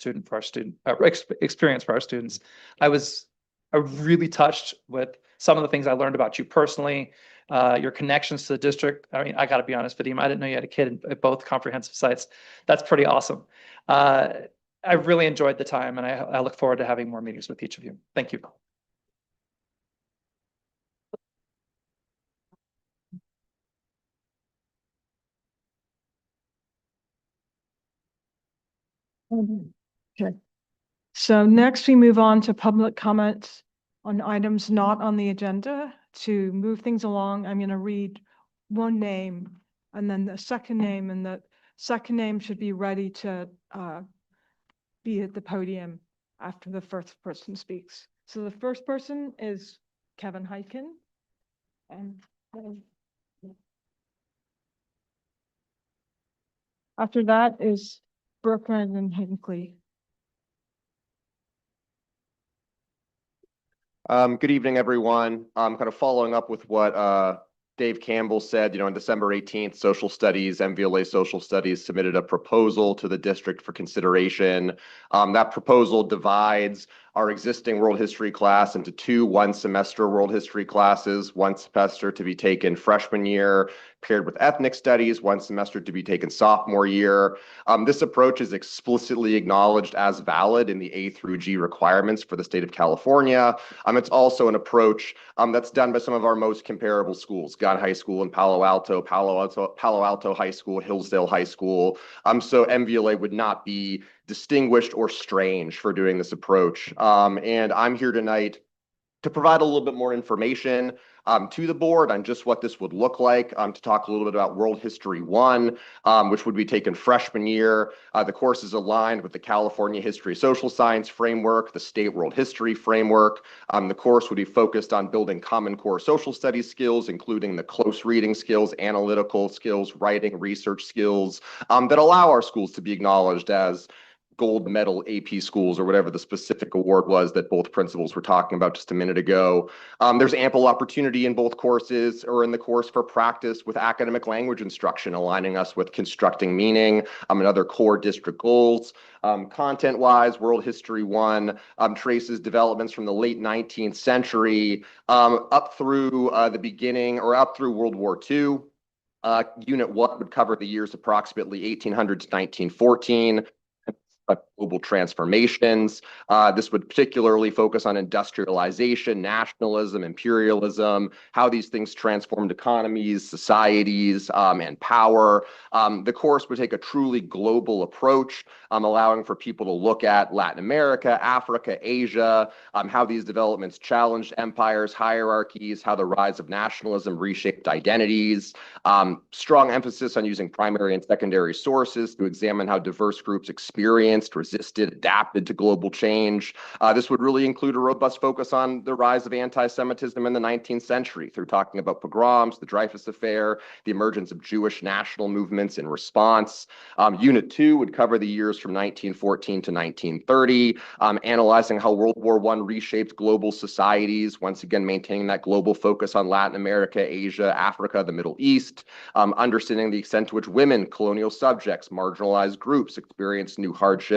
experience for our students. I was really touched with some of the things I learned about you personally, your connections to the district. I mean, I got to be honest, Vadim, I didn't know you had a kid at both comprehensive sites. That's pretty awesome. I really enjoyed the time, and I look forward to having more meetings with each of you. Thank you. Okay. So next we move on to public comments on items not on the agenda. To move things along, I'm going to read one name and then the second name, and the second name should be ready to be at the podium after the first person speaks. So the first person is Kevin Hyken. And after that is Brooklyn and Hinckley. Good evening, everyone. Kind of following up with what Dave Campbell said, on December 18th, Social Studies, MVLA Social Studies submitted a proposal to the district for consideration. That proposal divides our existing world history class into two one-semester world history classes, one semester to be taken freshman year, paired with ethnic studies, one semester to be taken sophomore year. This approach is explicitly acknowledged as valid in the A through G requirements for the state of California. It's also an approach that's done by some of our most comparable schools, Gunn High School in Palo Alto High School, Hillsdale High School. So MVLA would not be distinguished or strange for doing this approach. And I'm here tonight to provide a little bit more information to the board on just what this would look like, to talk a little bit about World History 1, which would be taken freshman year. The course is aligned with the California History Social Science Framework, the State World History Framework. The course would be focused on building common core social studies skills, including the close reading skills, analytical skills, writing, research skills that allow our schools to be acknowledged as gold medal AP schools or whatever the specific award was that both principals were talking about just a minute ago. There's ample opportunity in both courses or in the course for practice with academic language instruction, aligning us with constructing meaning and other core district goals. Content-wise, World History 1 traces developments from the late 19th century up through the beginning or up through World War II. Unit 1 would cover the years approximately 1800 to 1914. Global transformations. This would particularly focus on industrialization, nationalism, imperialism, how these things transformed economies, societies, and power. The course would take a truly global approach, allowing for people to look at Latin America, Africa, Asia, how these developments challenged empires, hierarchies, how the rise of nationalism reshaped identities. Strong emphasis on using primary and secondary sources to examine how diverse groups experienced, resisted, adapted to global change. This would really include a robust focus on the rise of anti-Semitism in the 19th century through talking about pogroms, the Dreyfus Affair, the emergence of Jewish national movements in response. Unit 2 would cover the years from 1914 to 1930, analyzing how World War I reshaped global societies, once again maintaining that global focus on Latin America, Asia, Africa, the Middle East, understanding the extent to which women, colonial subjects, marginalized groups experienced new hardships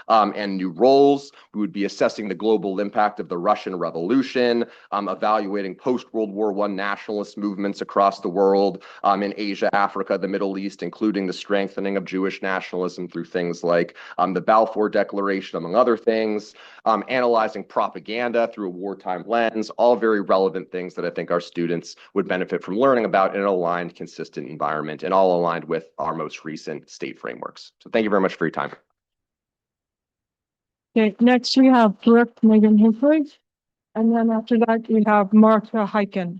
and new roles. We would be assessing the global impact of the Russian Revolution, evaluating post-World War I nationalist movements across the world in Asia, Africa, the Middle East, including the strengthening of Jewish nationalism through things like the Balfour Declaration, among other things, analyzing propaganda through a wartime lens, all very relevant things that I think our students would benefit from learning about in an aligned, consistent environment, and all aligned with our most recent state frameworks. So thank you very much for your time. Okay, next we have Brooke Megan Hinkley, and then after that we have Martha Hyken.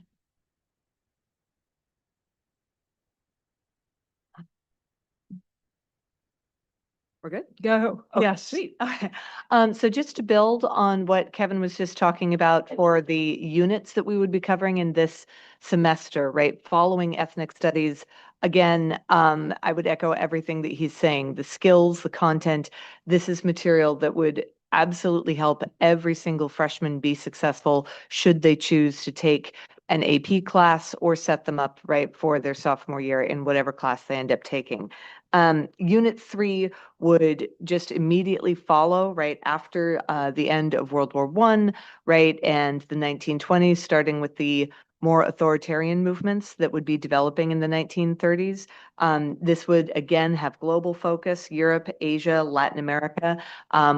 We're good? Go, Okay, yes. Sweet. Okay. So just to build on what Kevin was just talking about for the units that we would be covering in this semester, right? Following ethnic studies, again, I would echo everything that he's saying. The skills, the content, this is material that would absolutely help every single freshman be successful should they choose to take an AP class or set them up right for their sophomore year in whatever class they end up taking. Unit 3 would just immediately follow right after the end of World War I, right, and the 1920s, starting with the more authoritarian movements that would be developing in the 1930s. This would, again, have global focus, Europe, Asia, Latin America,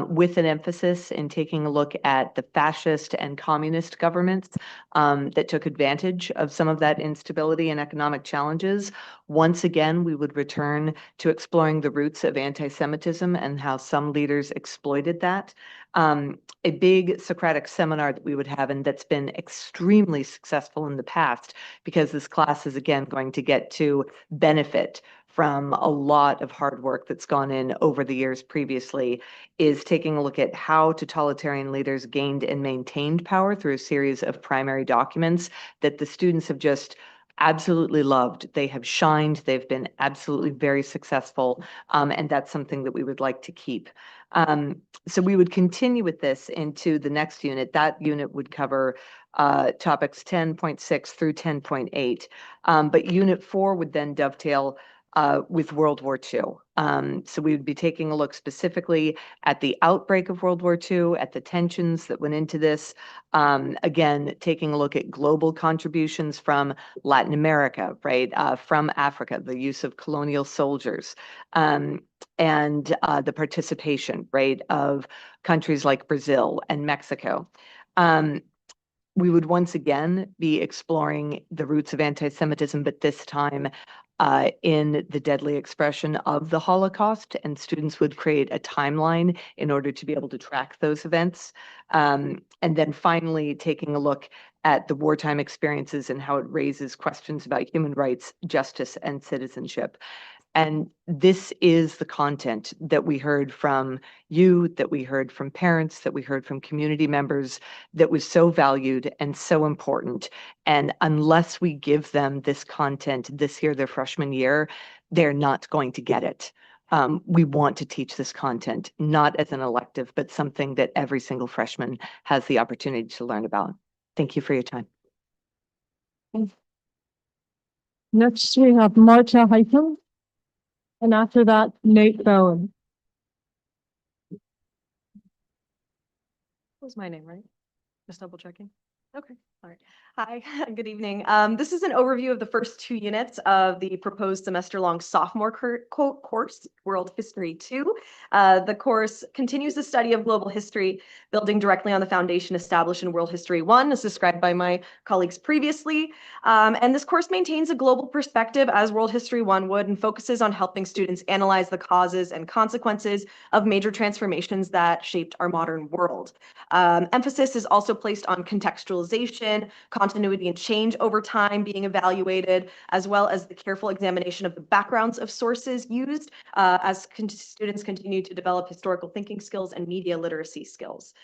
with an emphasis in taking a look at the fascist and communist governments that took advantage of some of that instability and economic challenges. Once again, we would return to exploring the roots of anti-Semitism and how some leaders exploited that. A big Socratic seminar that we would have, and that's been extremely successful in the past, because this class is again going to get to benefit from a lot of hard work that's gone in over the years previously, is taking a look at how totalitarian leaders gained and maintained power through a series of primary documents that the students have just absolutely loved. They have shined. They've been absolutely very successful. And that's something that we would like to keep. So we would continue with this into the next unit. That unit would cover topics 10.6 through 10.8. But unit 4 would then dovetail with World War II. So we would be taking a look specifically at the outbreak of World War II, at the tensions that went into this. Again, taking a look at global contributions from Latin America, right, from Africa, the use of colonial soldiers, and the participation, right, of countries like Brazil and Mexico. We would once again be exploring the roots of anti-Semitism, but this time in the deadly expression of the Holocaust, and students would create a timeline in order to be able to track those events. And then finally, taking a look at the wartime experiences and how it raises questions about human rights, justice, and citizenship. And this is the content that we heard from you, that we heard from parents, that we heard from community members, that was so valued and so important. And unless we give them this content this year, their freshman year, they're not going to get it. we want to teach this content, not as an elective, but something that every single freshman has the opportunity to learn about. Thank you for your time. Next, we have Marta Heikem. And after that, Nate Bowen. Was my name, right? Just double checking. Okay, all right. Hi, good evening. This is an overview of the first 2 units of the proposed semester-long sophomore course, World History 2. The course continues the study of global history, building directly on the foundation established in World History 1, as described by my colleagues previously. And this course maintains a global perspective as World History 1 would, and focuses on helping students analyze the causes and consequences of major transformations that shaped our modern world. Emphasis is also placed on contextualization, continuity and change over time being evaluated, as well as the careful examination of the backgrounds of sources used as students continue to develop historical thinking skills and media literacy skills.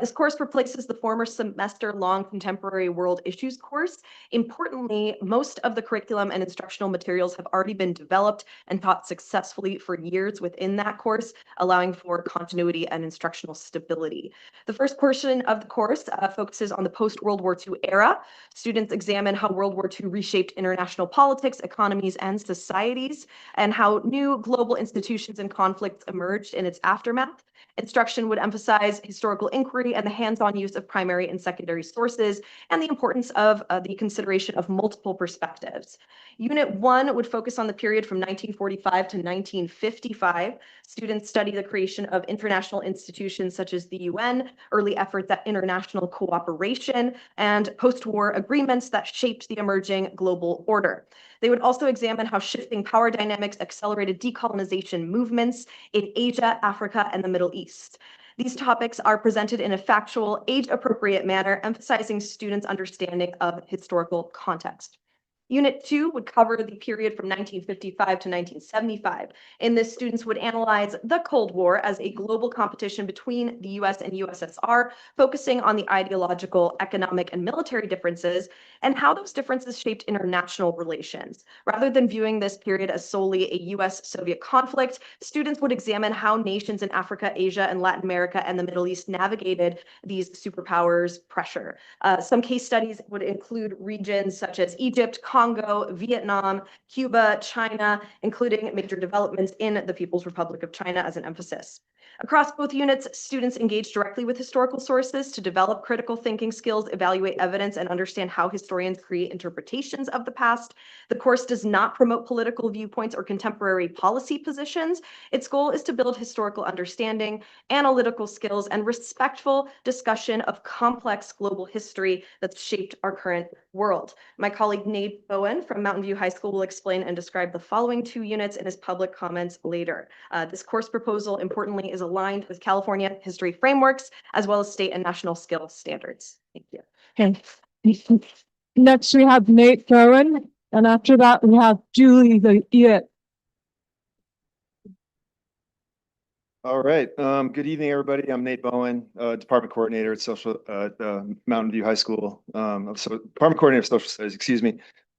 This course replaces the former semester-long contemporary world issues course. Importantly, most of the curriculum and instructional materials have already been developed and taught successfully for years within that course, allowing for continuity and instructional stability. The first portion of the course focuses on the post-World War II era. Students examine how World War II reshaped international politics, economies, and societies, and how new global institutions and conflicts emerged in its aftermath. Instruction would emphasize historical inquiry and the hands-on use of primary and secondary sources, and the importance of the consideration of multiple perspectives. Unit 1 would focus on the period from 1945 to 1955. Students study the creation of international institutions such as the UN, early efforts at international cooperation, and post-war agreements that shaped the emerging global order. They would also examine how shifting power dynamics accelerated decolonization movements in Asia, Africa, and the Middle East. These topics are presented in a factual, age-appropriate manner, emphasizing students' understanding of historical context. Unit 2 would cover the period from 1955 to 1975. In this, students would analyze the Cold War as a global competition between the US and USSR, focusing on the ideological, economic, and military differences, and how those differences shaped international relations. Rather than viewing this period as solely a US-Soviet conflict, students would examine how nations in Africa, Asia, and Latin America and the Middle East navigated these superpowers' pressure. Some case studies would include regions such as Egypt, Congo, Vietnam, Cuba, China, including major developments in the People's Republic of China as an emphasis. Across both units, students engage directly with historical sources to develop critical thinking skills, evaluate evidence, and understand how historians create interpretations of the past. The course does not promote political viewpoints or contemporary policy positions. Its goal is to build historical understanding, analytical skills, and respectful discussion of complex global history that's shaped our current world. My colleague Nate Bowen from Mountain View High School will explain and describe the following 2 units in his public comments later. This course proposal, importantly, is aligned with California history frameworks, as well as state and national skill standards. Thank you. Okay. Next, we have Nate Bowen, and after that, we have Julie the It. All right. Good evening, everybody. I'm Nate Bowen, Department Coordinator at Mountain View High School. So Department Coordinator of Social Studies, excuse me,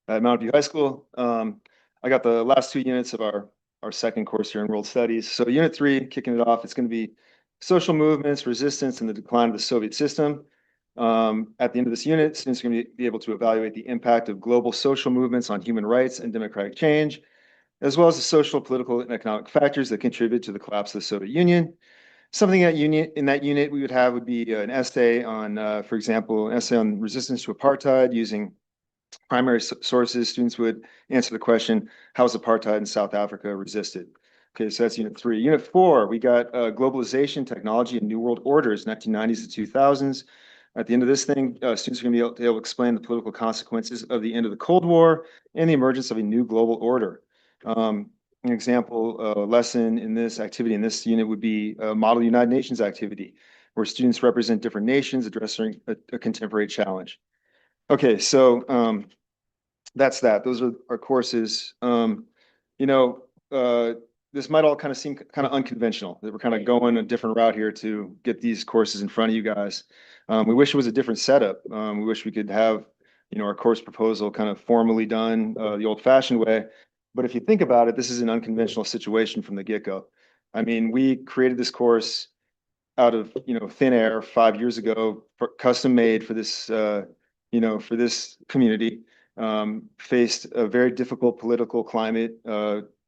at Mountain View High School. I got the last 2 units of our second course here in World Studies. So Unit 3, kicking it off, it's going to be social movements, resistance, and the decline of the Soviet system. At the end of this unit, students are going to be able to evaluate the impact of global social movements on human rights and democratic change, as well as the social, political, and economic factors that contribute to the collapse of the Soviet Union. Something in that unit we would have would be an essay on, for example, an essay on resistance to apartheid using primary sources. Students would answer the question, how is apartheid in South Africa resisted? Okay, so that's Unit 3. Unit 4, we got globalization, technology, and new world orders, 1990s to 2000s. At the end of this thing, students are going to be able to explain the political consequences of the end of the Cold War and the emergence of a new global order. An example lesson in this activity in this unit would be a Model United Nations activity, where students represent different nations addressing a contemporary challenge. Okay, so that's that. Those are our courses. This might all kind of seem kind of unconventional, that we're kind of going a different route here to get these courses in front of you guys. We wish it was a different setup. We wish we could have, our course proposal kind of formally done the old-fashioned way. But if you think about it, this is an unconventional situation from the get-go. I mean, we created this course out of, thin air 5 years ago, custom made for this, for this community. Faced a very difficult political climate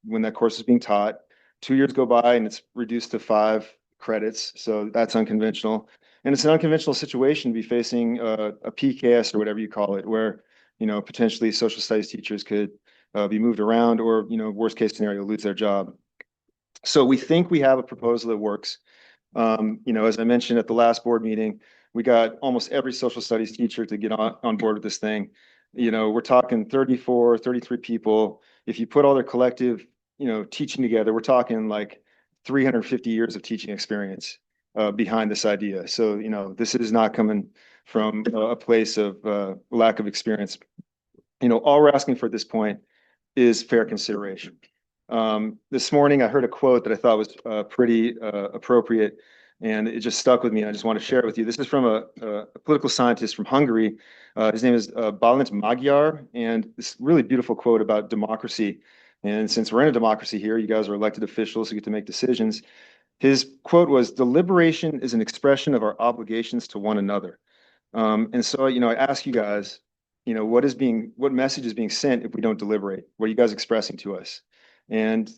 when that course was being taught. 2 years go by and it's reduced to 5 credits. So that's unconventional. And it's an unconventional situation to be facing a PKS or whatever you call it, where, potentially social studies teachers could be moved around or, worst case scenario, lose their job. So we think we have a proposal that works. As I mentioned at the last board meeting, we got almost every social studies teacher to get on board with this thing. We're talking 34, 33 people. If you put all their collective, teaching together, we're talking like 350 years of teaching experience behind this idea. So, this is not coming from a place of lack of experience. All we're asking for at this point is fair consideration. This morning, I heard a quote that I thought was pretty appropriate, and it just stuck with me. I just want to share it with you. This is from a political scientist from Hungary. His name is Balint Magyar, and this really beautiful quote about democracy. And since we're in a democracy here, you guys are elected officials who get to make decisions. His quote was, "Deliberation is an expression of our obligations to one another." And so, I ask you guys, what message is being sent if we don't deliberate? What are you guys expressing to us? And,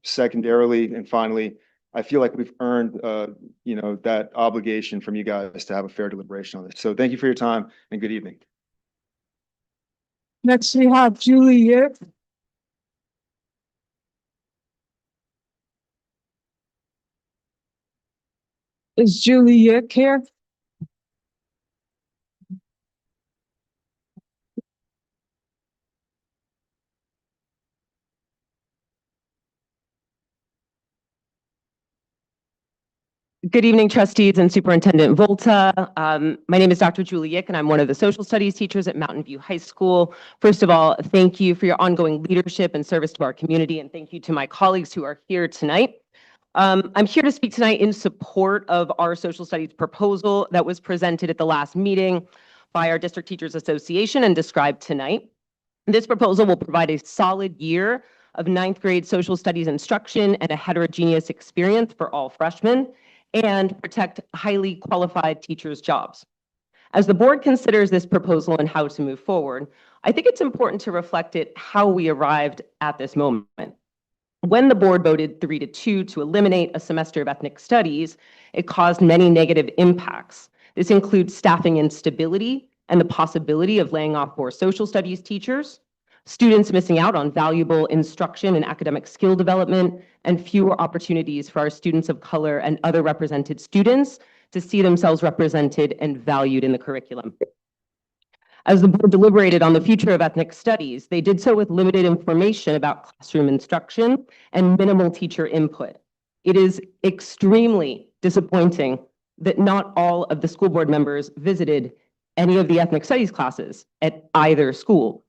secondarily and finally, I feel like we've earned, that obligation from you guys to have a fair deliberation on this. So thank you for your time and good evening. Next, we have Julie Yip. Is Julie Yip here? Good evening, trustees and Superintendent Volta. My name is Dr. Julie Yick, and I'm one of the social studies teachers at Mountain View High School. First of all, thank you for your ongoing leadership and service to our community, and thank you to my colleagues who are here tonight. I'm here to speak tonight in support of our social studies proposal that was presented at the last meeting by our District Teachers Association and described tonight. This proposal will provide a solid year of 9th grade social studies instruction and a heterogeneous experience for all freshmen, and protect highly qualified teachers' jobs. As the board considers this proposal and how to move forward, I think it's important to reflect at how we arrived at this moment. When the board voted 3-2 to eliminate a semester of ethnic studies, it caused many negative impacts. This includes staffing instability and the possibility of laying off more social studies teachers, students missing out on valuable instruction and academic skill development, and fewer opportunities for our students of color and other represented students to see themselves represented and valued in the curriculum. As the board deliberated on the future of ethnic studies, they did so with limited information about classroom instruction and minimal teacher input. It is extremely disappointing that not all of the school board members visited any of the ethnic studies classes at either school.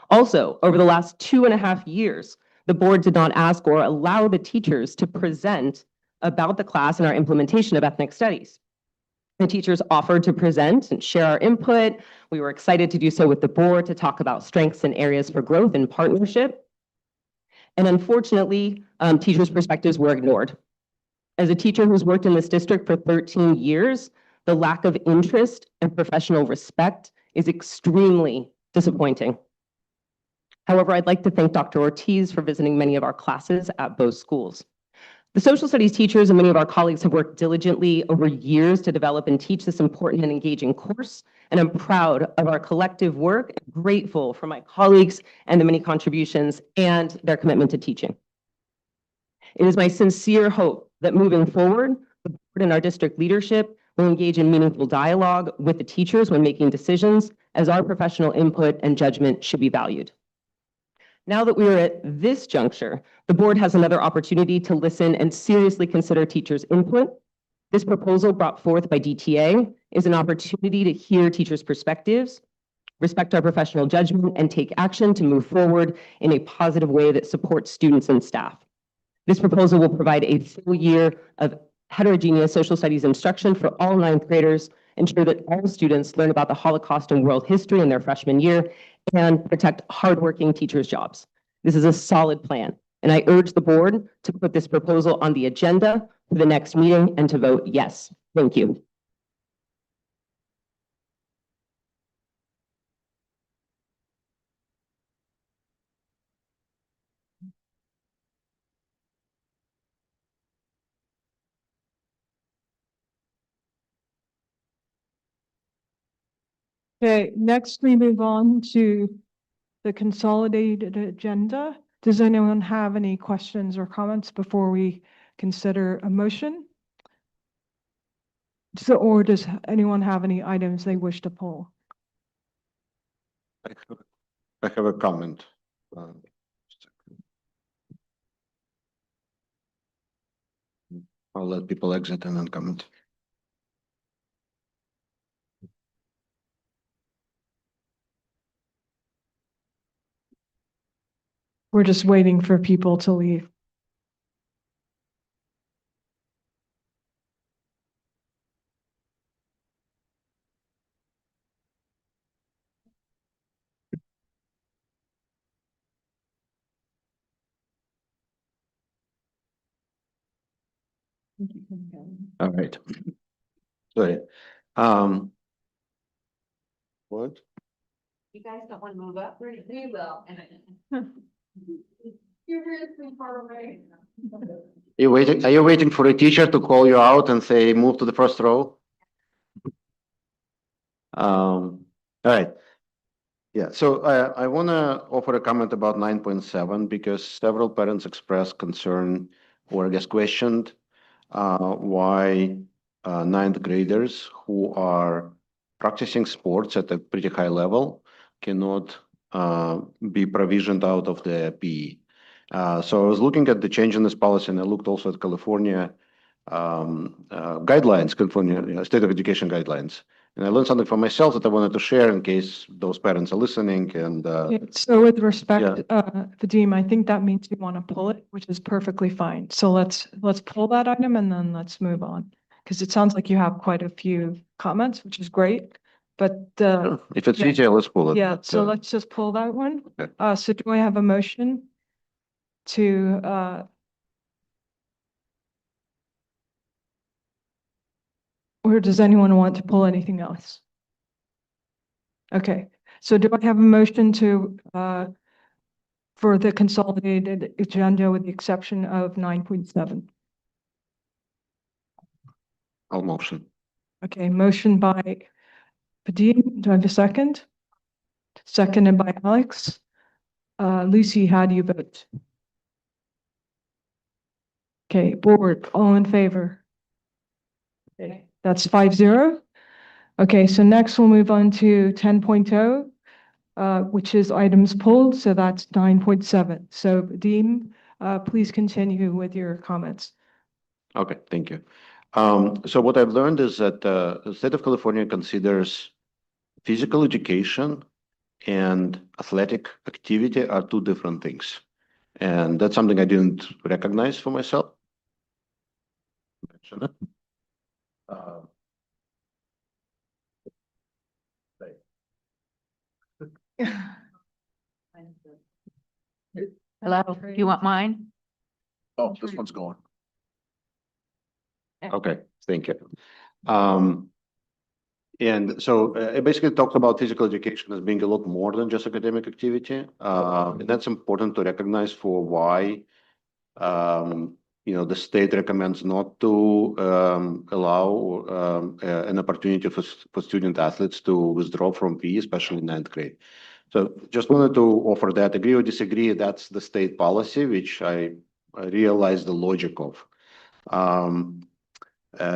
Also, over the last 2.5 years, the board did not ask or allow the teachers to present about the class and our implementation of ethnic studies. The teachers offered to present and share our input. We were excited to do so with the board to talk about strengths and areas for growth and partnership. And unfortunately, teachers' perspectives were ignored. As a teacher who's worked in this district for 13 years, the lack of interest and professional respect is extremely disappointing. However, I'd like to thank Dr. Ortiz for visiting many of our classes at both schools. The social studies teachers and many of our colleagues have worked diligently over years to develop and teach this important and engaging course, and I'm proud of our collective work and grateful for my colleagues and the many contributions and their commitment to teaching. It is my sincere hope that moving forward, the board and our district leadership will engage in meaningful dialogue with the teachers when making decisions, as our professional input and judgment should be valued. Now that we are at this juncture, the board has another opportunity to listen and seriously consider teachers' input. This proposal brought forth by DTA is an opportunity to hear teachers' perspectives, respect our professional judgment, and take action to move forward in a positive way that supports students and staff. This proposal will provide a full year of heterogeneous social studies instruction for all 9th graders, ensure that all students learn about the Holocaust and world history in their freshman year, and protect hardworking teachers' jobs. This is a solid plan, and I urge the board to put this proposal on the agenda for the next meeting and to vote yes. Thank you. Okay, next we move on to the consolidated agenda. Does anyone have any questions or comments before we consider a motion? So, or does anyone have any items they wish to pull? I have a comment. I'll let people exit and then comment. We're just waiting for people to leave. All right. Sorry. What? You guys don't want to move up? We will. You're really far away. Are you waiting for a teacher to call you out and say, move to the first row? All right. Yeah, so I want to offer a comment about 9.7 because several parents expressed concern or I guess questioned why ninth graders who are practicing sports at a pretty high level cannot be provisioned out of the PE. So I was looking at the change in this policy and I looked also at California guidelines, California State of Education guidelines. And I learned something for myself that I wanted to share in case those parents are listening and So with respect, Vadim, I think that means you want to pull it, which is perfectly fine. So let's pull that item and then let's move on. Because it sounds like you have quite a few comments, which is great, but if it's easier, let's pull it. Yeah, so let's just pull that one. Okay. So do I have a motion to or does anyone want to pull anything else? Okay, so do I have a motion to for the consolidated agenda with the exception of 9.7? I'll motion. Okay, motion by Vadim. Do I have a second? Seconded by Alex. Lucy, how do you vote? Okay, board, all in favor? Okay, that's 5-0. Okay, so next we'll move on to 10.0, which is items pulled, so that's 9.7. So Vadim, please continue with your comments. Okay, thank you. So what I've learned is that the state of California considers physical education and athletic activity are two different things. And that's something I didn't recognize for myself. Hello, do you want mine? Oh, this one's going. Okay, thank you. And so it basically talks about physical education as being a lot more than just academic activity. And that's important to recognize for why the state recommends not to allow an opportunity for student athletes to withdraw from PE, especially in ninth grade. So just wanted to offer that. Agree or disagree, that's the state policy, which I realize the logic of.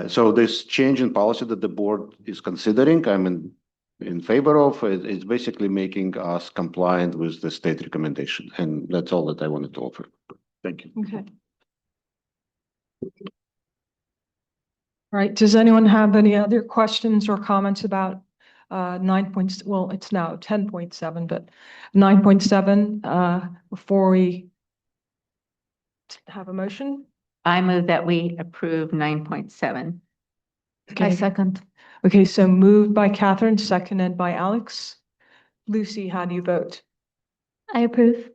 So this change in policy that the board is considering, I'm in favor of. It's basically making us compliant with the state recommendation. And that's all that I wanted to offer. Thank you. Okay. All right, does anyone have any other questions or comments about 9 points? Well, it's now 10.7, but 9.7 before we have a motion? I move that we approve 9.7. Okay. I second. Okay, so moved by Catherine, seconded by Alex. Lucy, how do you vote? I approve.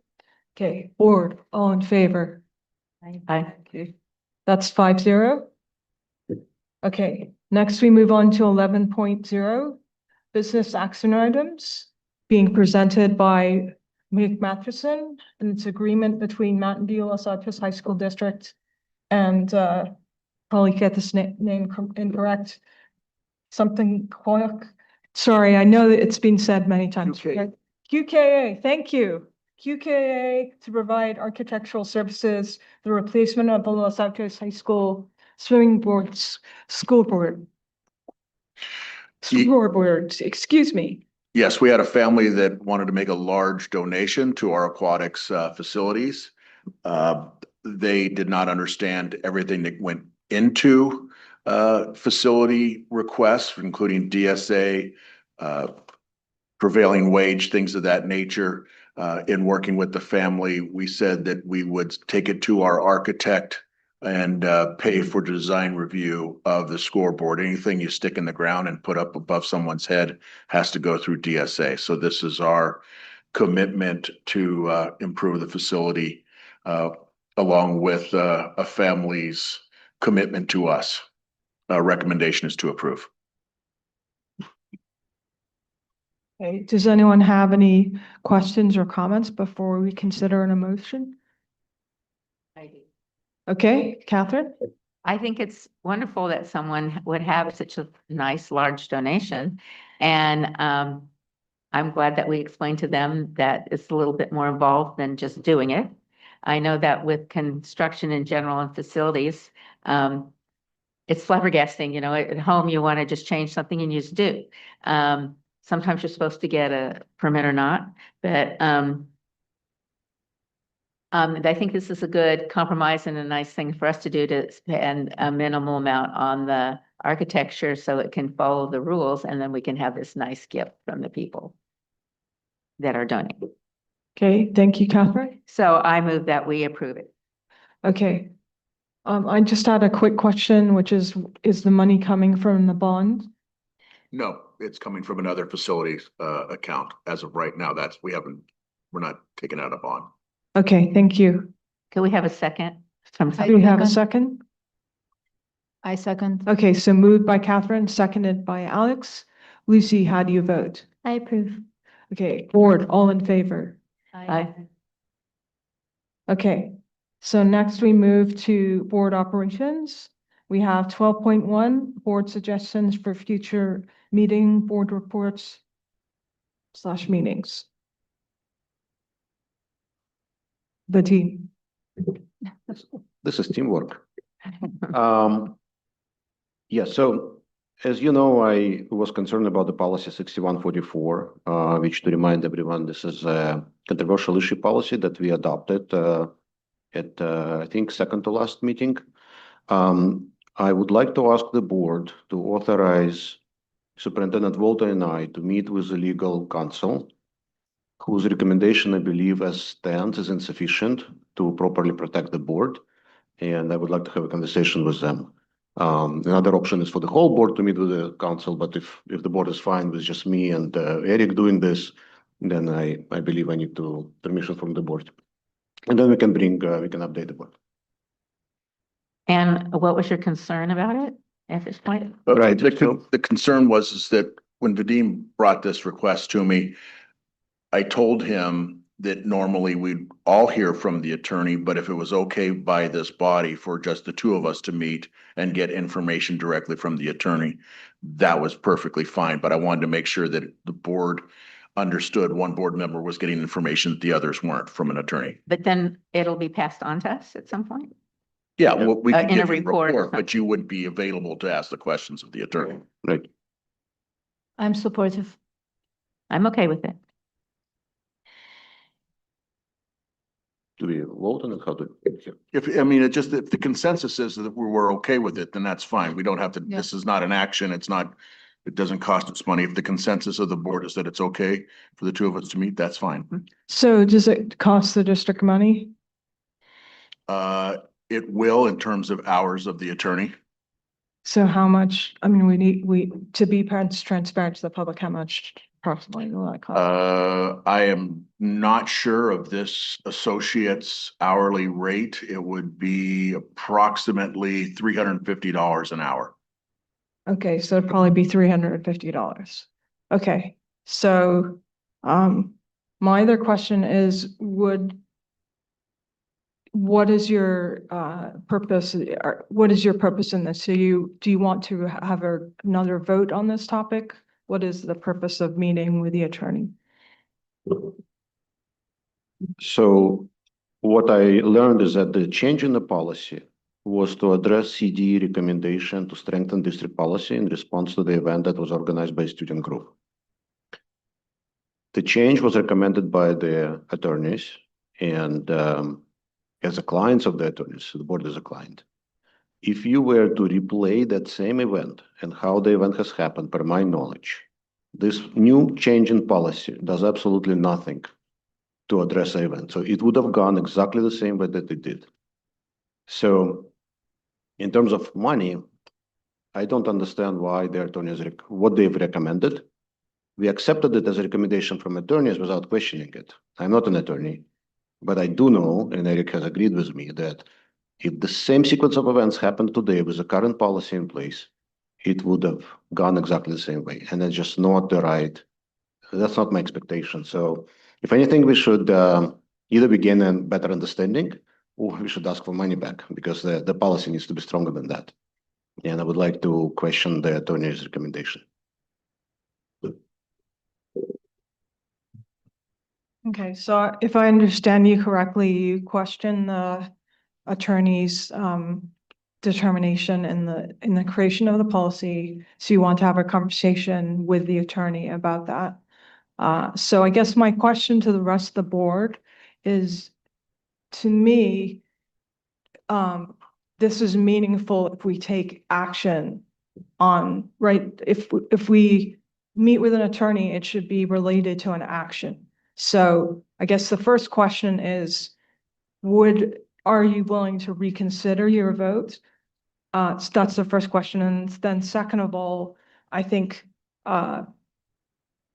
Okay, board, all in favor? Aye. Okay, that's 5-0. Okay, next we move on to 11.0, business action items being presented by Mick Matheson, and it's agreement between Mountain View Los Altos High School District and probably get this name incorrect. Something, sorry, I know that it's been said many times. QKA, thank you. QKA to provide architectural services, the replacement of the Los Altos High School scoreboard, excuse me. Yes, we had a family that wanted to make a large donation to our aquatics facilities. They did not understand everything that went into facility requests, including DSA, prevailing wage, things of that nature. In working with the family, we said that we would take it to our architect and pay for design review of the scoreboard. Anything you stick in the ground and put up above someone's head has to go through DSA. So this is our commitment to improve the facility along with a family's commitment to us. Recommendation is to approve. Okay, does anyone have any questions or comments before we consider an emotion? I do. Okay, Catherine? I think it's wonderful that someone would have such a nice, large donation. And I'm glad that we explained to them that it's a little bit more involved than just doing it. I know that with construction in general and facilities, it's flabbergasting, you know, at home, you want to just change something and you just do. Sometimes you're supposed to get a permit or not, but I think this is a good compromise and a nice thing for us to do to spend a minimal amount on the architecture so it can follow the rules, and then we can have this nice gift from the people that are donating. Okay, thank you, Catherine. So I move that we approve it. Okay. I just had a quick question, which is the money coming from the bond? No, it's coming from another facilities account. As of right now, we're not taking out a bond. Okay, thank you. Can we have a second? From Do we have a second? I second. Okay, so moved by Catherine, seconded by Alex. Lucy, how do you vote? I approve. Okay, board, all in favor? Aye. Okay, so next we move to board operations. We have 12.1, board suggestions for future board reports / meetings. The team. This is teamwork. Yeah, so as you know, I was concerned about the policy 6144, which, to remind everyone, this is a controversial issue policy that we adopted at, I think, second to last meeting. I would like to ask the board to authorize Superintendent Volta and I to meet with the legal counsel, whose recommendation, I believe, as stands, is insufficient to properly protect the board. And I would like to have a conversation with them. Another option is for the whole board to meet with the council, but if the board is fine with just me and Eric doing this, then I believe I need permission from the board. And then we can update the board. And what was your concern about it at this point? Right. The concern was that when Vadim brought this request to me, I told him that normally we'd all hear from the attorney, but if it was okay by this body for just the two of us to meet and get information directly from the attorney, that was perfectly fine. But I wanted to make sure that the board understood one board member was getting information that the others weren't from an attorney. But then it'll be passed on to us at some point? Yeah, well, we can in a give you a report or report, but you would be available to ask the questions of the attorney. Right. I'm supportive. I'm okay with it. Do we vote on it? How do? If the consensus is that we're okay with it, then that's fine. We don't have to, Yeah. this is not an action. It doesn't cost us money. If the consensus of the board is that it's okay for the two of us to meet, that's fine. So does it cost the district money? It will in terms of hours of the attorney. So how much, we need to be transparent to the public, how much approximately will that cost? I am not sure of this associate's hourly rate. It would be approximately $350 an hour. Okay, so it'd probably be $350. Okay, so, my other question is, what is your purpose, or what is your purpose in this? Do you want to have another vote on this topic? What is the purpose of meeting with the attorney? So what I learned is that the change in the policy was to address CD recommendation to strengthen district policy in response to the event that was organized by a student group. The change was recommended by the attorneys, and as a clients of the attorneys, the board is a client. If you were to replay that same event and how the event has happened, per my knowledge, this new change in policy does absolutely nothing to address the event. So it would have gone exactly the same way that it did. So in terms of money, I don't understand why the attorneys, what they've recommended. We accepted it as a recommendation from attorneys without questioning it. I'm not an attorney, but I do know, and Eric has agreed with me, that if the same sequence of events happened today with the current policy in place, it would have gone exactly the same way. And that's just not the right, that's not my expectation. So if anything, we should either begin a better understanding or we should ask for money back because the policy needs to be stronger than that. And I would like to question the attorney's recommendation. Okay, so if I understand you correctly, you question the attorney's determination in the creation of the policy. So you want to have a conversation with the attorney about that. So I guess my question to the rest of the board is, to me, this is meaningful if we take action on, right? If we meet with an attorney, it should be related to an action. So I guess the first question is, are you willing to reconsider your vote? So that's the first question. And then second of all, I think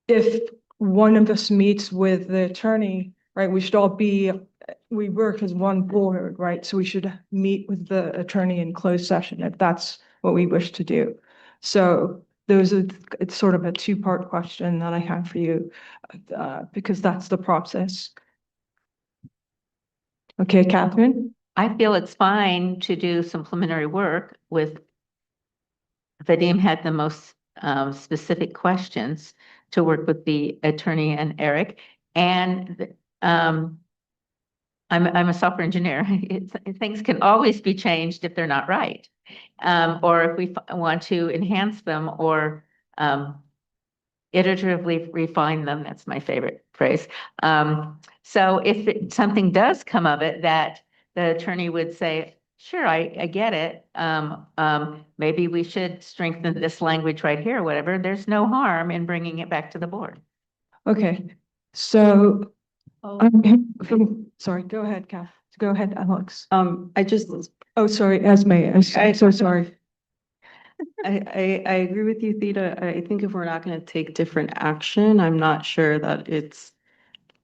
if one of us meets with the attorney, right, we work as one board, right? So we should meet with the attorney in closed session if that's what we wish to do. So it's sort of a two-part question that I have for you, because that's the process. Okay, Catherine? I feel it's fine to do some preliminary work with, Vadim had the most specific questions to work with the attorney and Eric. And I'm a software engineer. Things can always be changed if they're not right. Or if we want to enhance them or iteratively refine them. That's my favorite phrase. So if something does come of it that the attorney would say, sure, I get it. Maybe we should strengthen this language right here, whatever. There's no harm in bringing it back to the board. Okay, so, sorry, go ahead, Kath. Go ahead, Alex. Oh, sorry, Esme, I'm so sorry. I agree with you, Theta. I think if we're not going to take different action, I'm not sure that it's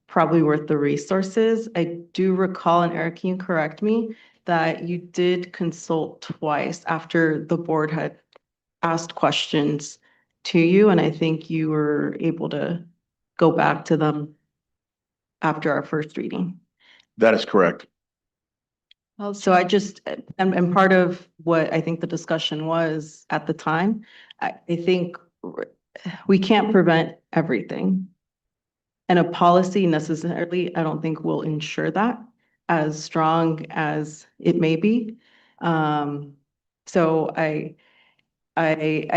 probably worth the resources. I do recall, and Eric, can you correct me, that you did consult twice after the board had asked questions to you, and I think you were able to go back to them after our first reading. That is correct. So I just, and part of what I think the discussion was at the time, I think we can't prevent everything. And a policy necessarily, I don't think will ensure that as strong as it may be. So I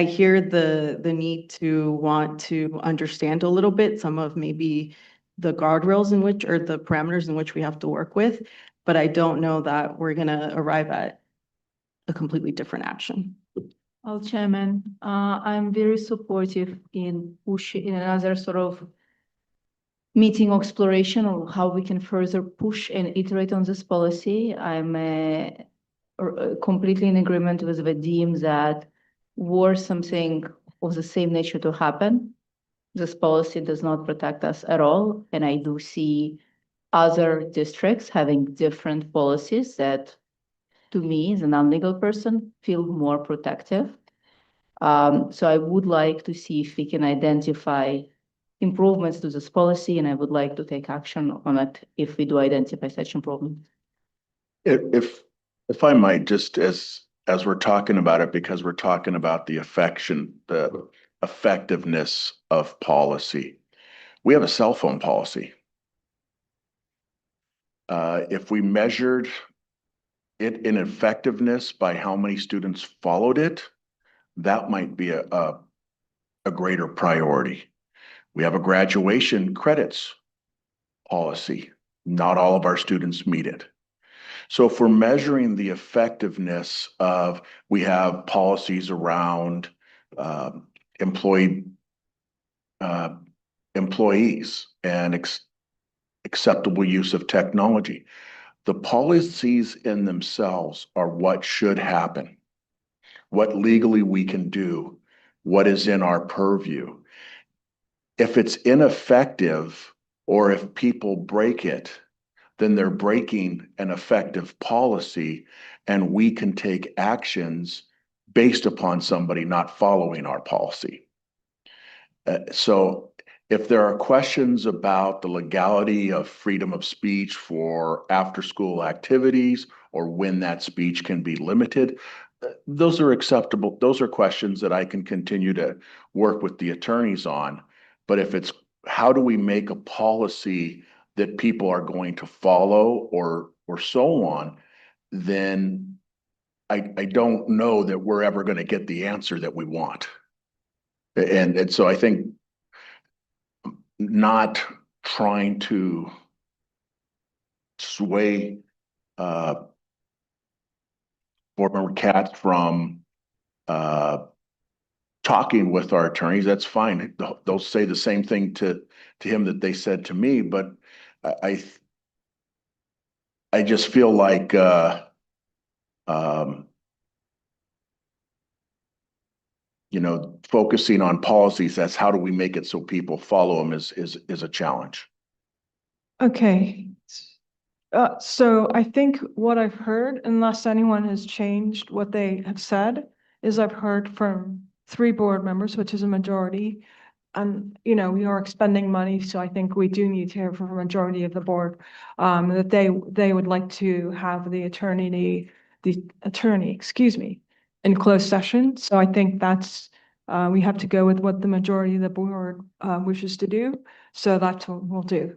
hear the need to want to understand a little bit some of maybe the guardrails in which, or the parameters in which we have to work with, but I don't know that we're gonna arrive at a completely different action. Well, Chairman, I'm very supportive in pushing in another sort of meeting exploration of how we can further push and iterate on this policy. I'm completely in agreement with the team that were something of the same nature to happen, this policy does not protect us at all. And I do see other districts having different policies that, to me, as a non-legal person, feel more protective. So I would like to see if we can identify improvements to this policy, and I would like to take action on it if we do identify such improvements. If I might, just as we're talking about it, because we're talking about the effectiveness of policy. We have a cell phone policy. If we measured it in effectiveness by how many students followed it, that might be a greater priority. We have a graduation credits policy. Not all of our students meet it. So if we're measuring the effectiveness of, we have policies around employees and acceptable use of technology. The policies in themselves are what should happen, what legally we can do, what is in our purview. If it's ineffective or if people break it, then they're breaking an effective policy, and we can take actions based upon somebody not following our policy. So if there are questions about the legality of freedom of speech for after-school activities or when that speech can be limited, those are acceptable. Those are questions that I can continue to work with the attorneys on. But if it's how do we make a policy that people are going to follow or so on, then I don't know that we're ever going to get the answer that we want. And so I think not trying to sway board member Katz from talking with our attorneys, that's fine. They'll say the same thing to him that they said to me, but I just feel like focusing on policies, that's how do we make it so people follow them is a challenge. Okay. So I think what I've heard, unless anyone has changed what they have said, is I've heard from 3 board members, which is a majority. And, we are expending money, so I think we do need to hear from a majority of the board, that they would like to have the attorney, in closed session. So I think that's, we have to go with what the majority of the board, wishes to do. So that's what we'll do.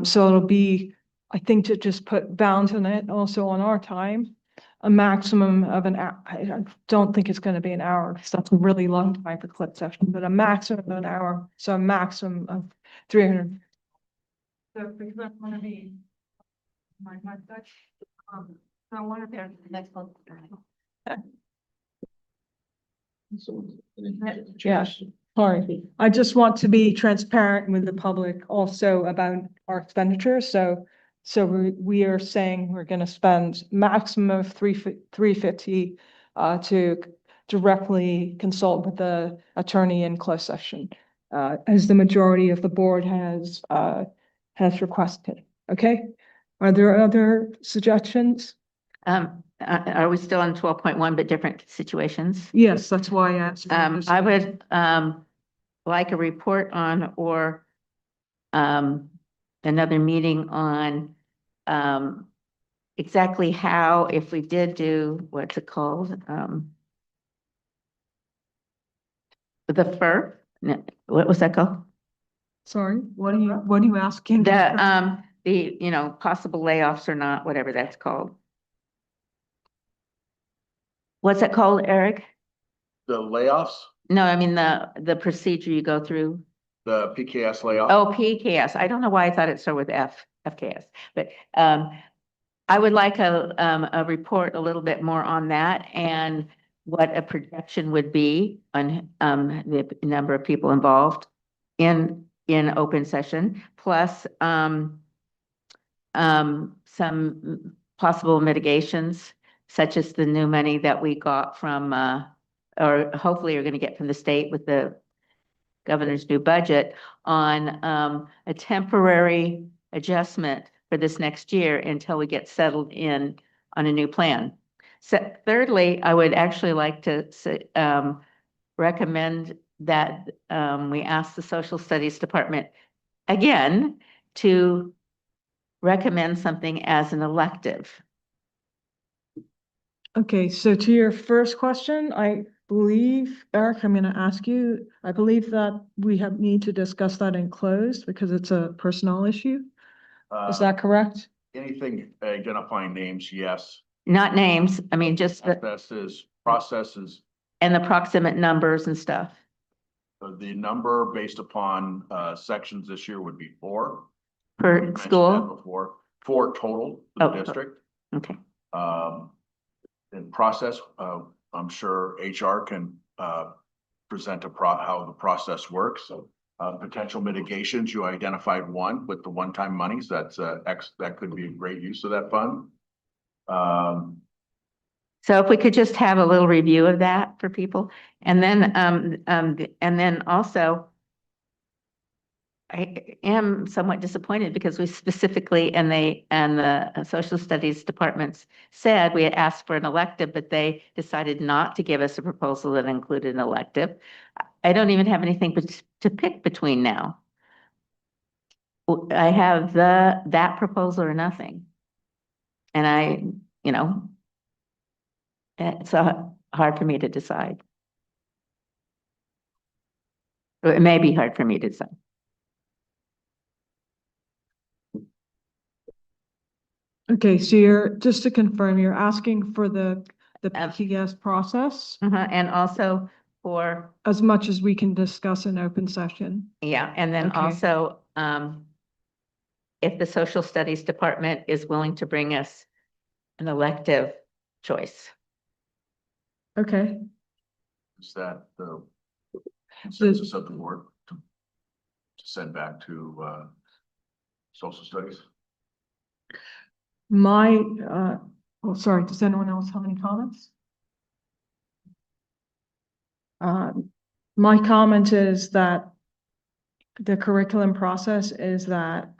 So it'll be, I think, to just put bounds on it, also on our time, a maximum of an hour. I don't think it's going to be an hour, because that's a really long time for clip session, but a maximum of an hour. So a maximum of 300. So because that's going to be my Dutch. So I want to be next one. Yes, sorry. I just want to be transparent with the public also about our expenditures. So we are saying we're going to spend maximum of $350 to directly consult with the attorney in closed session, as the majority of the board has requested. Okay. Are there other suggestions? Are we still on 12.1, but different situations? Yes, that's why I asked. I would like a report on, or another meeting on exactly how, if we did do, what's it called? The FER, no, what was that called? Sorry, what are you asking? The possible layoffs or not, whatever that's called. What's that called, Eric? The layoffs, No, I mean the procedure you go through. the PKS layoff. Oh, PKS. I don't know why I thought it started with FKS, but I would like a report a little bit more on that, and what a projection would be on the number of people involved in open session, plus some possible mitigations, such as the new money that we got from, or hopefully are going to get from the state with the governor's new budget on a temporary adjustment for this next year until we get settled in on a new plan. So thirdly, I would actually like to recommend that we ask the Social Studies Department again to recommend something as an elective. Okay, so to your first question, I believe, Eric, I'm gonna ask you, I believe that we need to discuss that in closed because it's a personnel issue. Is that correct? Anything identifying names, yes. Not names, I mean, just the, Processes, and the proximate numbers and stuff. the number based upon sections this year would be 4. Per You mentioned school? that before, 4 total for the Oh, district. Okay. In process, I'm sure HR can present how the process works. Potential mitigations, you identified one with the one-time monies. That's that could be a great use of that fund. So if we could just have a little review of that for people, and then also, I am somewhat disappointed because we specifically, and the social studies departments said we had asked for an elective, but they decided not to give us a proposal that included an elective. I don't even have anything to pick between now. I have that proposal or nothing. And it's hard for me to decide. Or it may be hard for me to decide. Okay, so just to confirm, you're asking for the PTS process And also for, as much as we can discuss in open session. yeah, and then Okay. also, if the social studies department is willing to bring us an elective choice. Okay. Is that the consensus of the board to send back to social studies? Sorry, does anyone else have any comments? My comment is that the curriculum process is that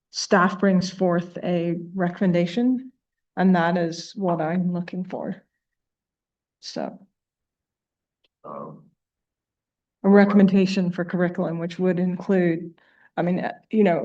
staff brings forth a recommendation, and that is what I'm looking for. So a recommendation for curriculum, which would include, I mean,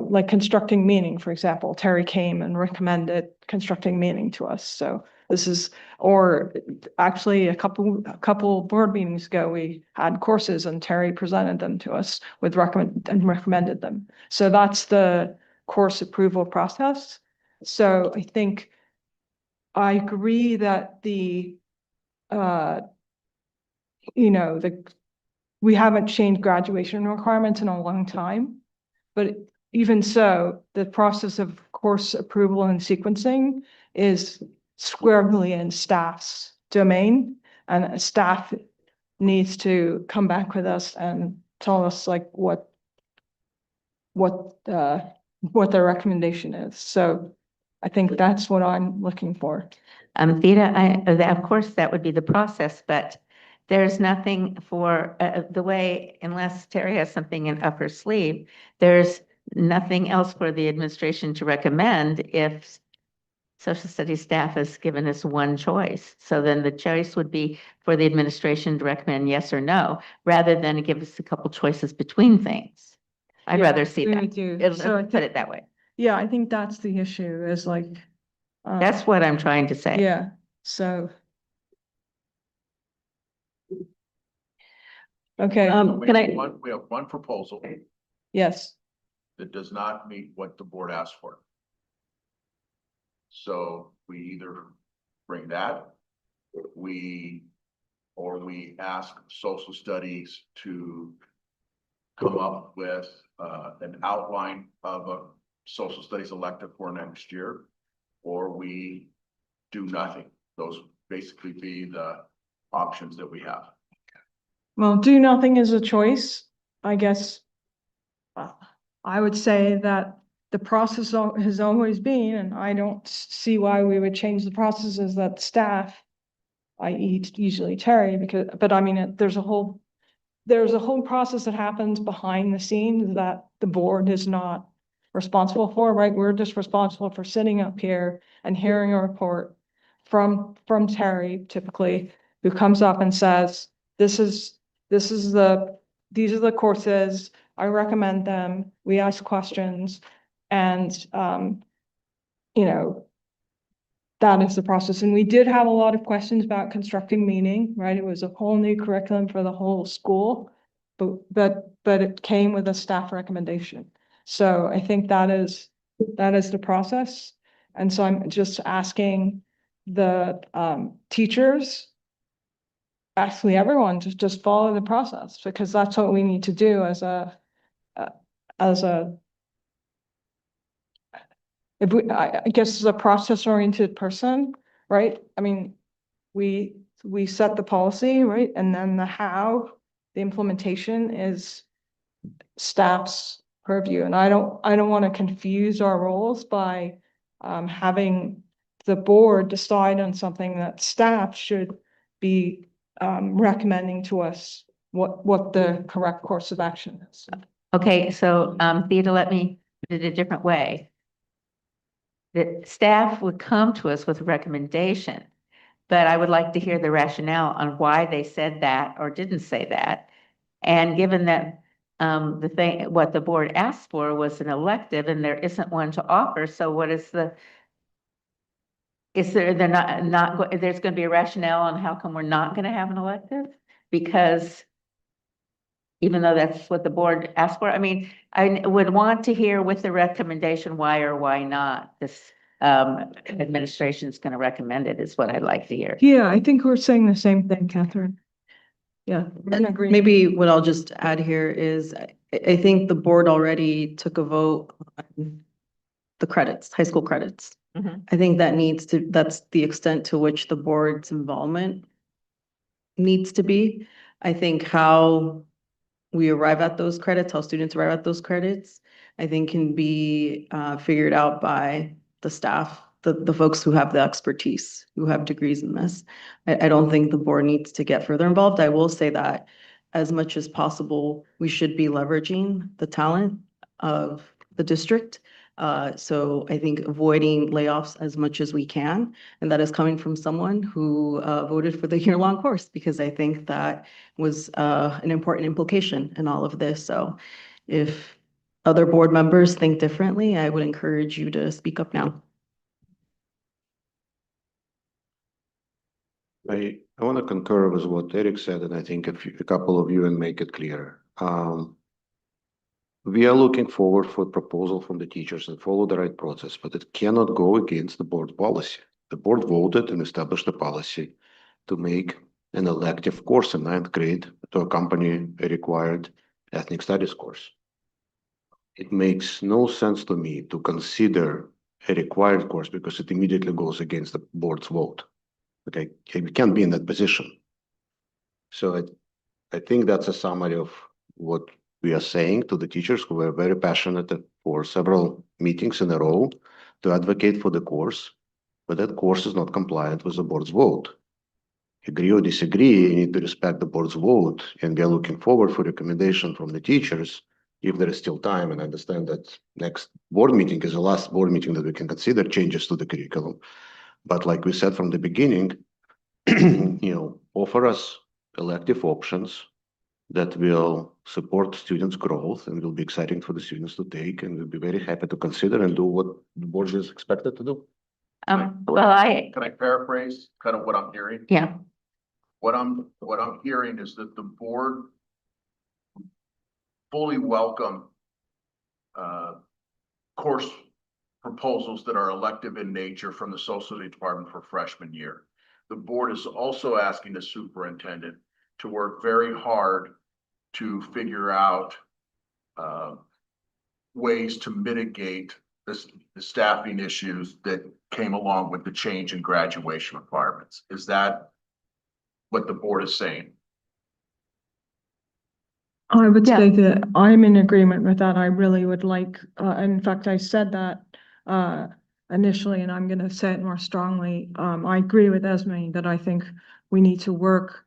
like constructing meaning, for example. Terry came and recommended constructing meaning to us. So this is, or actually a couple board meetings ago, we had courses and Terry presented them to us with recommended them. So that's the course approval process. So I think I agree that we haven't changed graduation requirements in a long time, but even so, the process of course approval and sequencing is squarely in staff's domain, and staff needs to come back with us and tell us like what their recommendation is. So I think that's what I'm looking for. Theta, of course, that would be the process, but there's nothing for the way, unless Terry has something up her sleeve, there's nothing else for the administration to recommend if social studies staff has given us one choice. So then the choice would be for the administration to recommend yes or no, rather than give us a couple choices between things. I'd rather see that. Put it that way. Yeah, I think that's the issue is like. That's what I'm trying to say. Yeah, so. Okay, We have one proposal yes, that does not meet what the board asked for. So we either bring that, or we ask social studies to come up with an outline of a social studies elective for next year, or we do nothing. Those basically be the options that we have. well, do nothing is a choice, I guess. I would say that the process has always been, and I don't see why we would change the processes that staff, i.e. usually Terry, but I mean, there's a whole there's a whole process that happens behind the scenes that the board is not responsible for, right? We're just responsible for sitting up here and hearing a report from Terry typically, who comes up and says, these are the courses, I recommend them, we ask questions, and, that is the process. And we did have a lot of questions about constructing meaning, right? It was a whole new curriculum for the whole school, but it came with a staff recommendation. So I think that is the process. And so I'm just asking the teachers, actually everyone, to just follow the process, because that's what we need to do as a if we, I guess as a process-oriented person, right? I mean, we set the policy, right? And then the implementation is staff's purview. And I don't want to confuse our roles by having the board decide on something that staff should be recommending to us what the correct course of action is. Okay, so Theda, let me put it a different way. That staff would come to us with a recommendation, but I would like to hear the rationale on why they said that or didn't say that. And given that what the board asked for was an elective and there isn't one to offer, so what is there's going to be a rationale on how come we're not going to have an elective? Because even though that's what the board asked for, I mean, I would want to hear with the recommendation why or why not this administration is going to recommend it, is what I'd like to hear. Yeah, I think we're saying the same thing, Catherine. Yeah, I agree. Maybe what I'll just add here is I think the board already took a vote on the credits, high school credits. I think that's the extent to which the board's involvement needs to be. I think how we arrive at those credits, how students arrive at those credits, I think can be figured out by the staff, the folks who have the expertise, who have degrees in this. I don't think the board needs to get further involved. I will say that as much as possible, we should be leveraging the talent of the district. So I think avoiding layoffs as much as we can, and that is coming from someone who voted for the year-long course, because I think that was an important implication in all of this. So if other board members think differently, I would encourage you to speak up now. I want to concur with what Eric said, and I think a couple of you and make it clearer. We are looking forward for a proposal from the teachers and follow the right process, but it cannot go against the board policy. The board voted and established a policy to make an elective course in 9th grade to accompany a required ethnic studies course. It makes no sense to me to consider a required course because it immediately goes against the board's vote. Okay, we can't be in that position. So I think that's a summary of what we are saying to the teachers who were very passionate for several meetings in a row to advocate for the course, but that course is not compliant with the board's vote. Agree or disagree, you need to respect the board's vote, and we are looking forward for recommendation from the teachers if there is still time, and I understand that next board meeting is the last board meeting that we can consider changes to the curriculum. But like we said from the beginning, offer us elective options that will support students' growth and will be exciting for the students to take, and we'll be very happy to consider and do what the board is expected to do. Can I paraphrase kind of what I'm hearing? Yeah. What I'm hearing is that the board fully welcome course proposals that are elective in nature from the social studies department for freshman year. The board is also asking the superintendent to work very hard to figure out ways to mitigate the staffing issues that came along with the change in graduation requirements. Is that what the board is saying? I would say that I'm in agreement with that. I really would like, in fact, I said that initially, and I'm going to say it more strongly. I agree with Esme that I think we need to work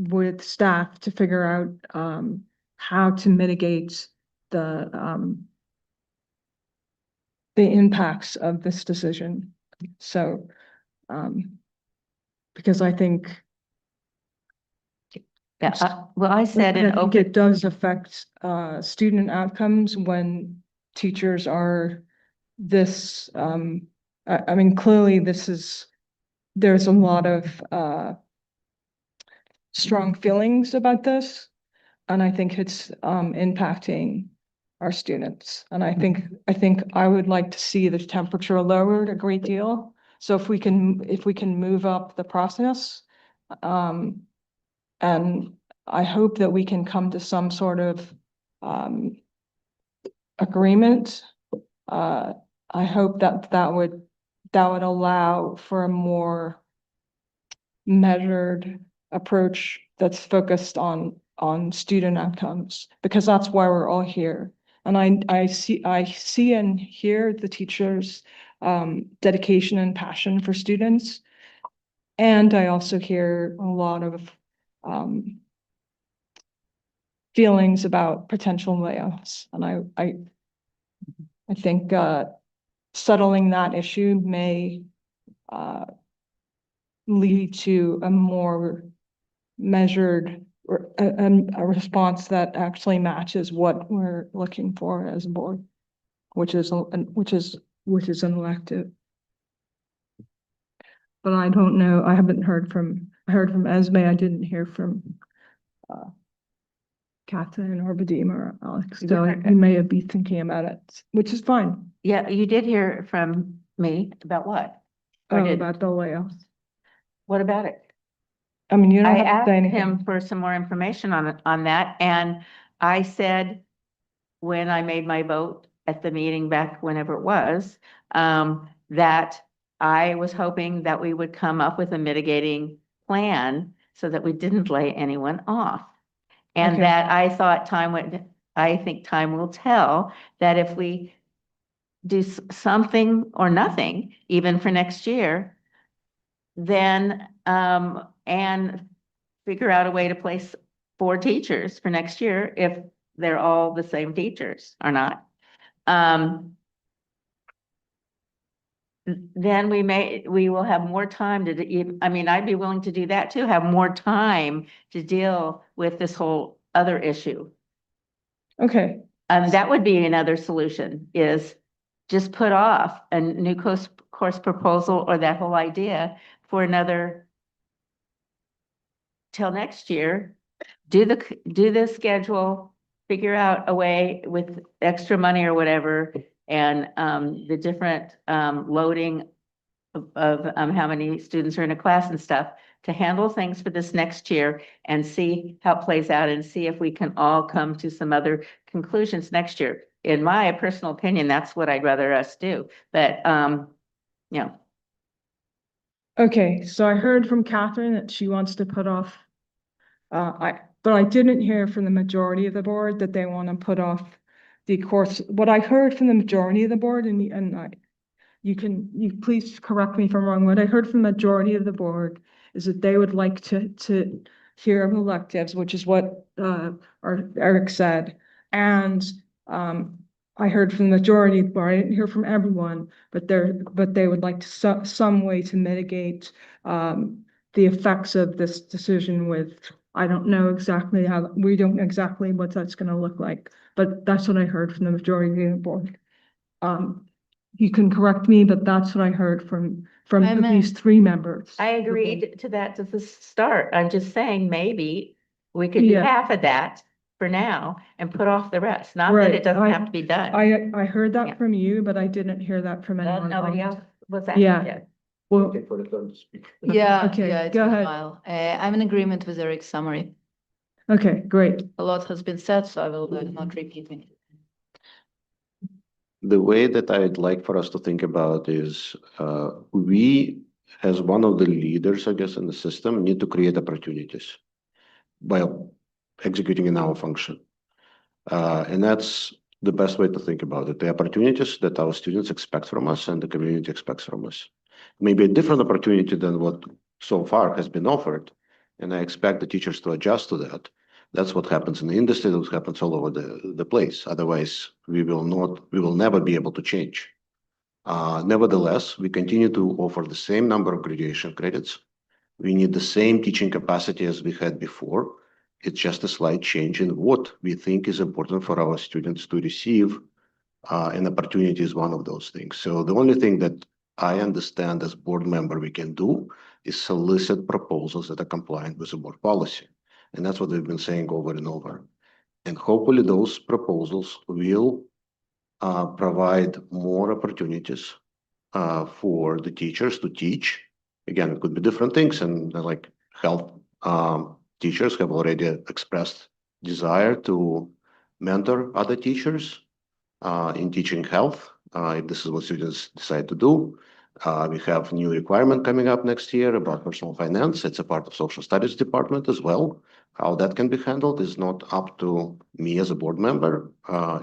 with staff to figure out, how to mitigate the impacts of this decision. So, because I think Yeah, well, I said I in think open, it does affect student outcomes when teachers are this, I mean, clearly there's a lot of strong feelings about this. And I think it's impacting our students. And I think I would like to see the temperature lowered a great deal. So if we can move up the process, and I hope that we can come to some sort of agreement. I hope that would allow for a more measured approach that's focused on student outcomes, because that's why we're all here. And I see and hear the teachers' dedication and passion for students. And I also hear a lot of feelings about potential layoffs. And I think settling that issue may lead to a more measured a response that actually matches what we're looking for as a board, which is an elective. But I don't know. I haven't heard from. I heard from Esme. I didn't hear from Catherine or Vadim or Alex. So you may be thinking about it, which is fine. yeah, you did hear from me about what? Or didn't? About the layoffs. What about it? I mean, you don't I have to asked say anything. him for some more information on that, and I said, when I made my vote at the meeting back whenever it was, that I was hoping that we would come up with a mitigating plan so that we didn't lay anyone off. And Okay. that I thought I think time will tell that if we do something or nothing, even for next year, then, and figure out a way to place 4 teachers for next year if they're all the same teachers or not. Then we will have more time I mean, I'd be willing to do that too, have more time to deal with this whole other issue. Okay. That would be another solution, is just put off a new course proposal or that whole idea for another till next year. Do the schedule, figure out a way with extra money or whatever, and the different loading of how many students are in a class and stuff, to handle things for this next year and see how it plays out and see if we can all come to some other conclusions next year. In my personal opinion, that's what I'd rather us do. But you know. Okay, so I heard from Catherine that she wants to put off, but I didn't hear from the majority of the board that they want to put off the course. What I heard from the majority of the board, you please correct me if I'm wrong. What I heard from the majority of the board is that they would like to hear of electives, which is what Eric said. And I heard from the majority, but I didn't hear from everyone, but they would like to some way to mitigate the effects of this decision with, I don't know exactly we don't know exactly what that's going to look like, but that's what I heard from the majority of the board. You can correct me, but that's what I heard from at least 3 members. I agreed to that to the start. I'm just saying, maybe we could do Yeah. half of that for now and put off the rest. Not that it doesn't have to be done. I heard that from you, but I didn't hear that from anyone Nobody else. else was asking Yeah. yet. Well, Yeah, Okay, yeah, it's go been a ahead. while. I'm in agreement with Eric's summary. okay, great. A lot has been said, so I will not repeat it. The way that I'd like for us to think about is we, as one of the leaders, I guess, in the system, need to create opportunities while executing in our function. And that's the best way to think about it. The opportunities that our students expect from us and the community expects from us. Maybe a different opportunity than what so far has been offered, And I expect the teachers to adjust to that. That's what happens in the industry, that happens all over the place. Otherwise, we will never be able to change. Nevertheless, we continue to offer the same number of graduation credits. We need the same teaching capacity as we had before. It's just a slight change in what we think is important for our students to receive. And opportunity is one of those things. So the only thing that I understand as board member we can do is solicit proposals that are compliant with the board policy. And that's what we've been saying over and over. And hopefully those proposals will provide more opportunities for the teachers to teach. Again, it could be different things, and like health teachers have already expressed desire to mentor other teachers in teaching health, if this is what students decide to do. We have new requirement coming up next year about personal finance. It's a part of social studies department as well. How that can be handled is not up to me as a board member.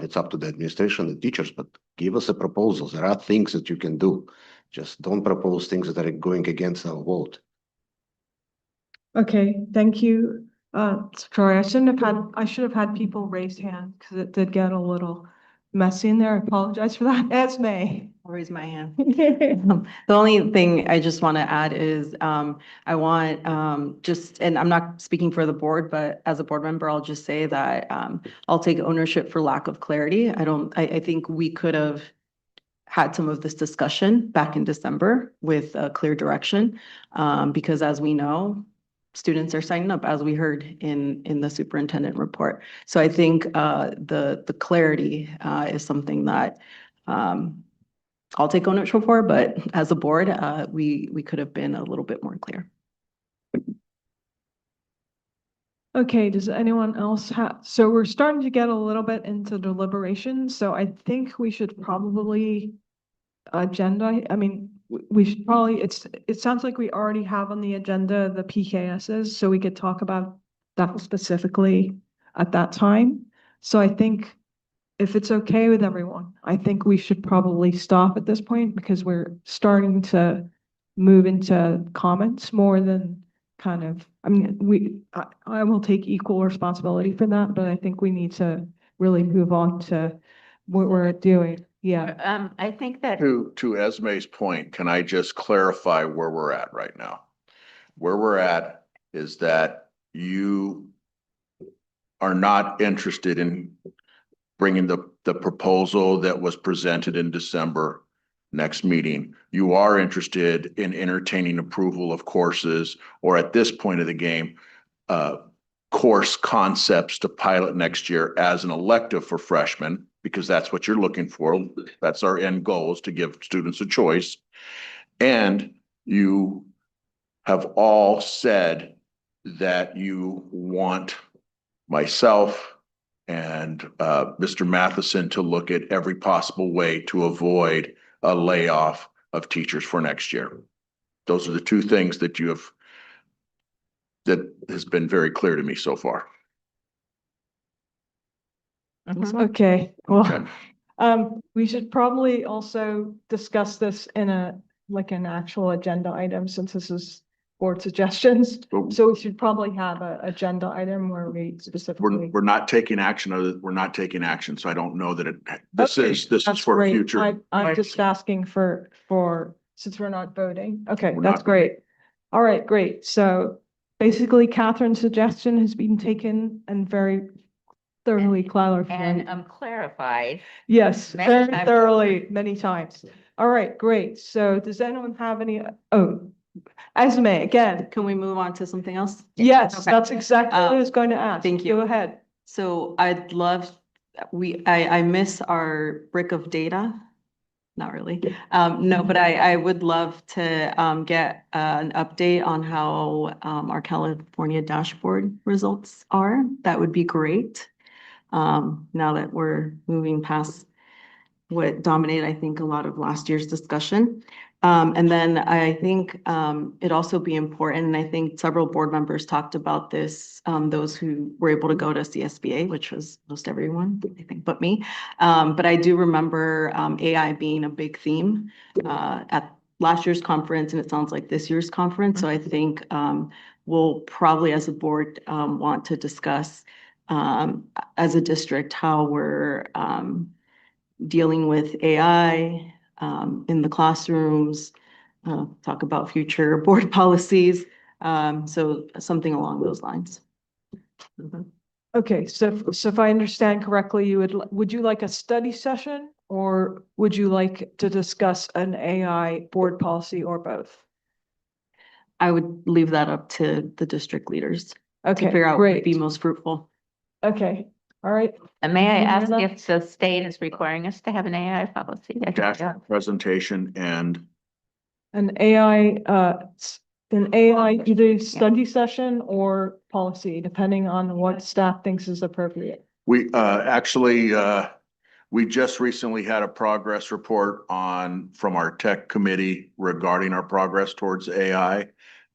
It's up to the administration, the teachers, but give us a proposal. There are things that you can do. Just don't propose things that are going against our vote. Okay, thank you. Sorry, I should have had people raise hands because it did get a little messy in there. I apologize for that. Esme. I'll raise my hand. The only thing I just want to add is I want and I'm not speaking for the board, but as a board member, I'll just say that I'll take ownership for lack of clarity. I think we could have had some of this discussion back in December with a clear direction because as we know, students are signing up, as we heard in the superintendent report. So I think the clarity is something that I'll take ownership for, but as a board, we could have been a little bit more clear. Okay, does anyone else have, so we're starting to get a little bit into deliberation, so I think we should probably we should probably, it sounds like we already have on the agenda the PKSs, so we could talk about that specifically at that time. So I think if it's okay with everyone, I think we should probably stop at this point because we're starting to move into comments more than kind of, I will take equal responsibility for that, but I think we need to really move on to what we're doing. Yeah. I think that To Esme's point, can I just clarify where we're at right now? Where we're at is that you are not interested in bringing the proposal that was presented in December next meeting. You are interested in entertaining approval of courses, or at this point of the game, course concepts to pilot next year as an elective for freshmen, because that's what you're looking for. That's our end goal, is to give students a choice. And you have all said that you want myself and Mr. Matheson to look at every possible way to avoid a layoff of teachers for next year. Those are the two things that that has been very clear to me so far. Okay, well, we should probably also discuss this in an actual agenda item since this is board suggestions. So we should probably have an agenda item where we specifically. We're not taking action. We're not taking action. So I don't know that this is for great. future. I'm just asking for, since we're not voting. Okay, that's great. All right, great. So basically Catherine's suggestion has been taken and very thoroughly clarified. and clarified. Yes, many very times thoroughly, many times. All right, great. So does anyone have any, Esme, again. Can we move on to something else? Yes, Okay. that's exactly what I was going to ask. Thank you. Go ahead. So I'd love, I miss our brick of data. Not really. No, but I would love to get an update on how our California dashboard results are. That would be great. Now that we're moving past what dominated, I think, a lot of last year's discussion. And then I think it'd also be important, and I think several board members talked about this, those who were able to go to CSBA, which was most everyone, I think, but me. But I do remember AI being a big theme at last year's conference, and it sounds like this year's conference. So I think we'll probably as a board want to discuss as a district how we're dealing with AI in the classrooms, talk about future board policies. So something along those lines. Okay, so if I understand correctly, would you like a study session or would you like to discuss an AI board policy or both? I would leave that up to the district leaders to Okay, figure out what would be great. most fruitful. Okay, all right. And may I ask Miranda? if the state is requiring us to have an AI policy? I don't know. Presentation and An AI, either study session or policy, depending on what staff thinks is appropriate. we we just recently had a progress report from our tech committee regarding our progress towards AI.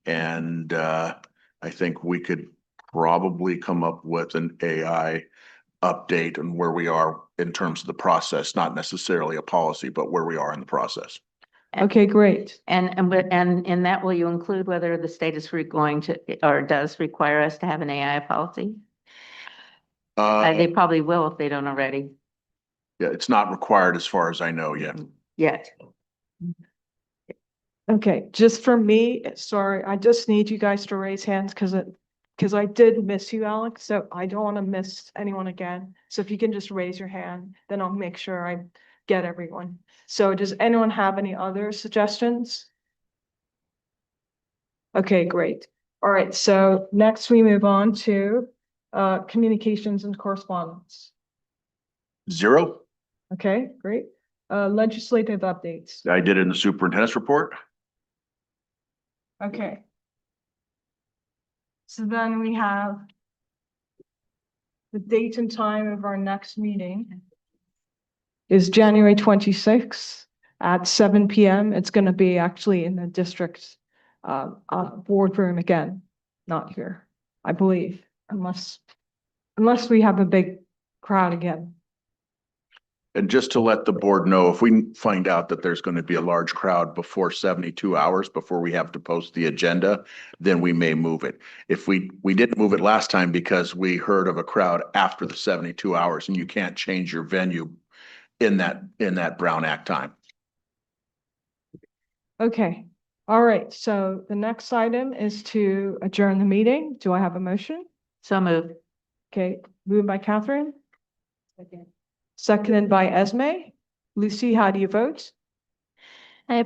And I think we could probably come up with an AI update on where we are in terms of the process, not necessarily a policy, but where we are in the process. Okay, great. And in that, will you include whether the state is going to, or does require us to have an AI policy? They probably will if they don't already. Yeah, it's not required as far as I know yet. Yet. Okay, just for me, sorry, I just need you guys to raise hands because I did miss you, Alex, so I don't want to miss anyone again. So if you can just raise your hand, then I'll make sure I get everyone. So does anyone have any other suggestions? Okay, great. All right, so next we move on to communications and correspondence. 0. Okay, great. Legislative updates. I did it in the superintendent's report. Okay. So then we have the date and time of our next meeting is January 26th at 7 p.m. It's going to be actually in the district boardroom again, not here, I believe, unless we have a big crowd again. And just to let the board know, if we find out that there's going to be a large crowd before 72 hours before we have to post the agenda, then we may move it. If we didn't move it last time because we heard of a crowd after the 72 hours, and you can't change your venue in that Brown Act time. Okay. All right. So the next item is to adjourn the meeting. Do I have a motion? So moved. Okay. Moved by Catherine. Seconded by Esme. Lucy, how do you vote?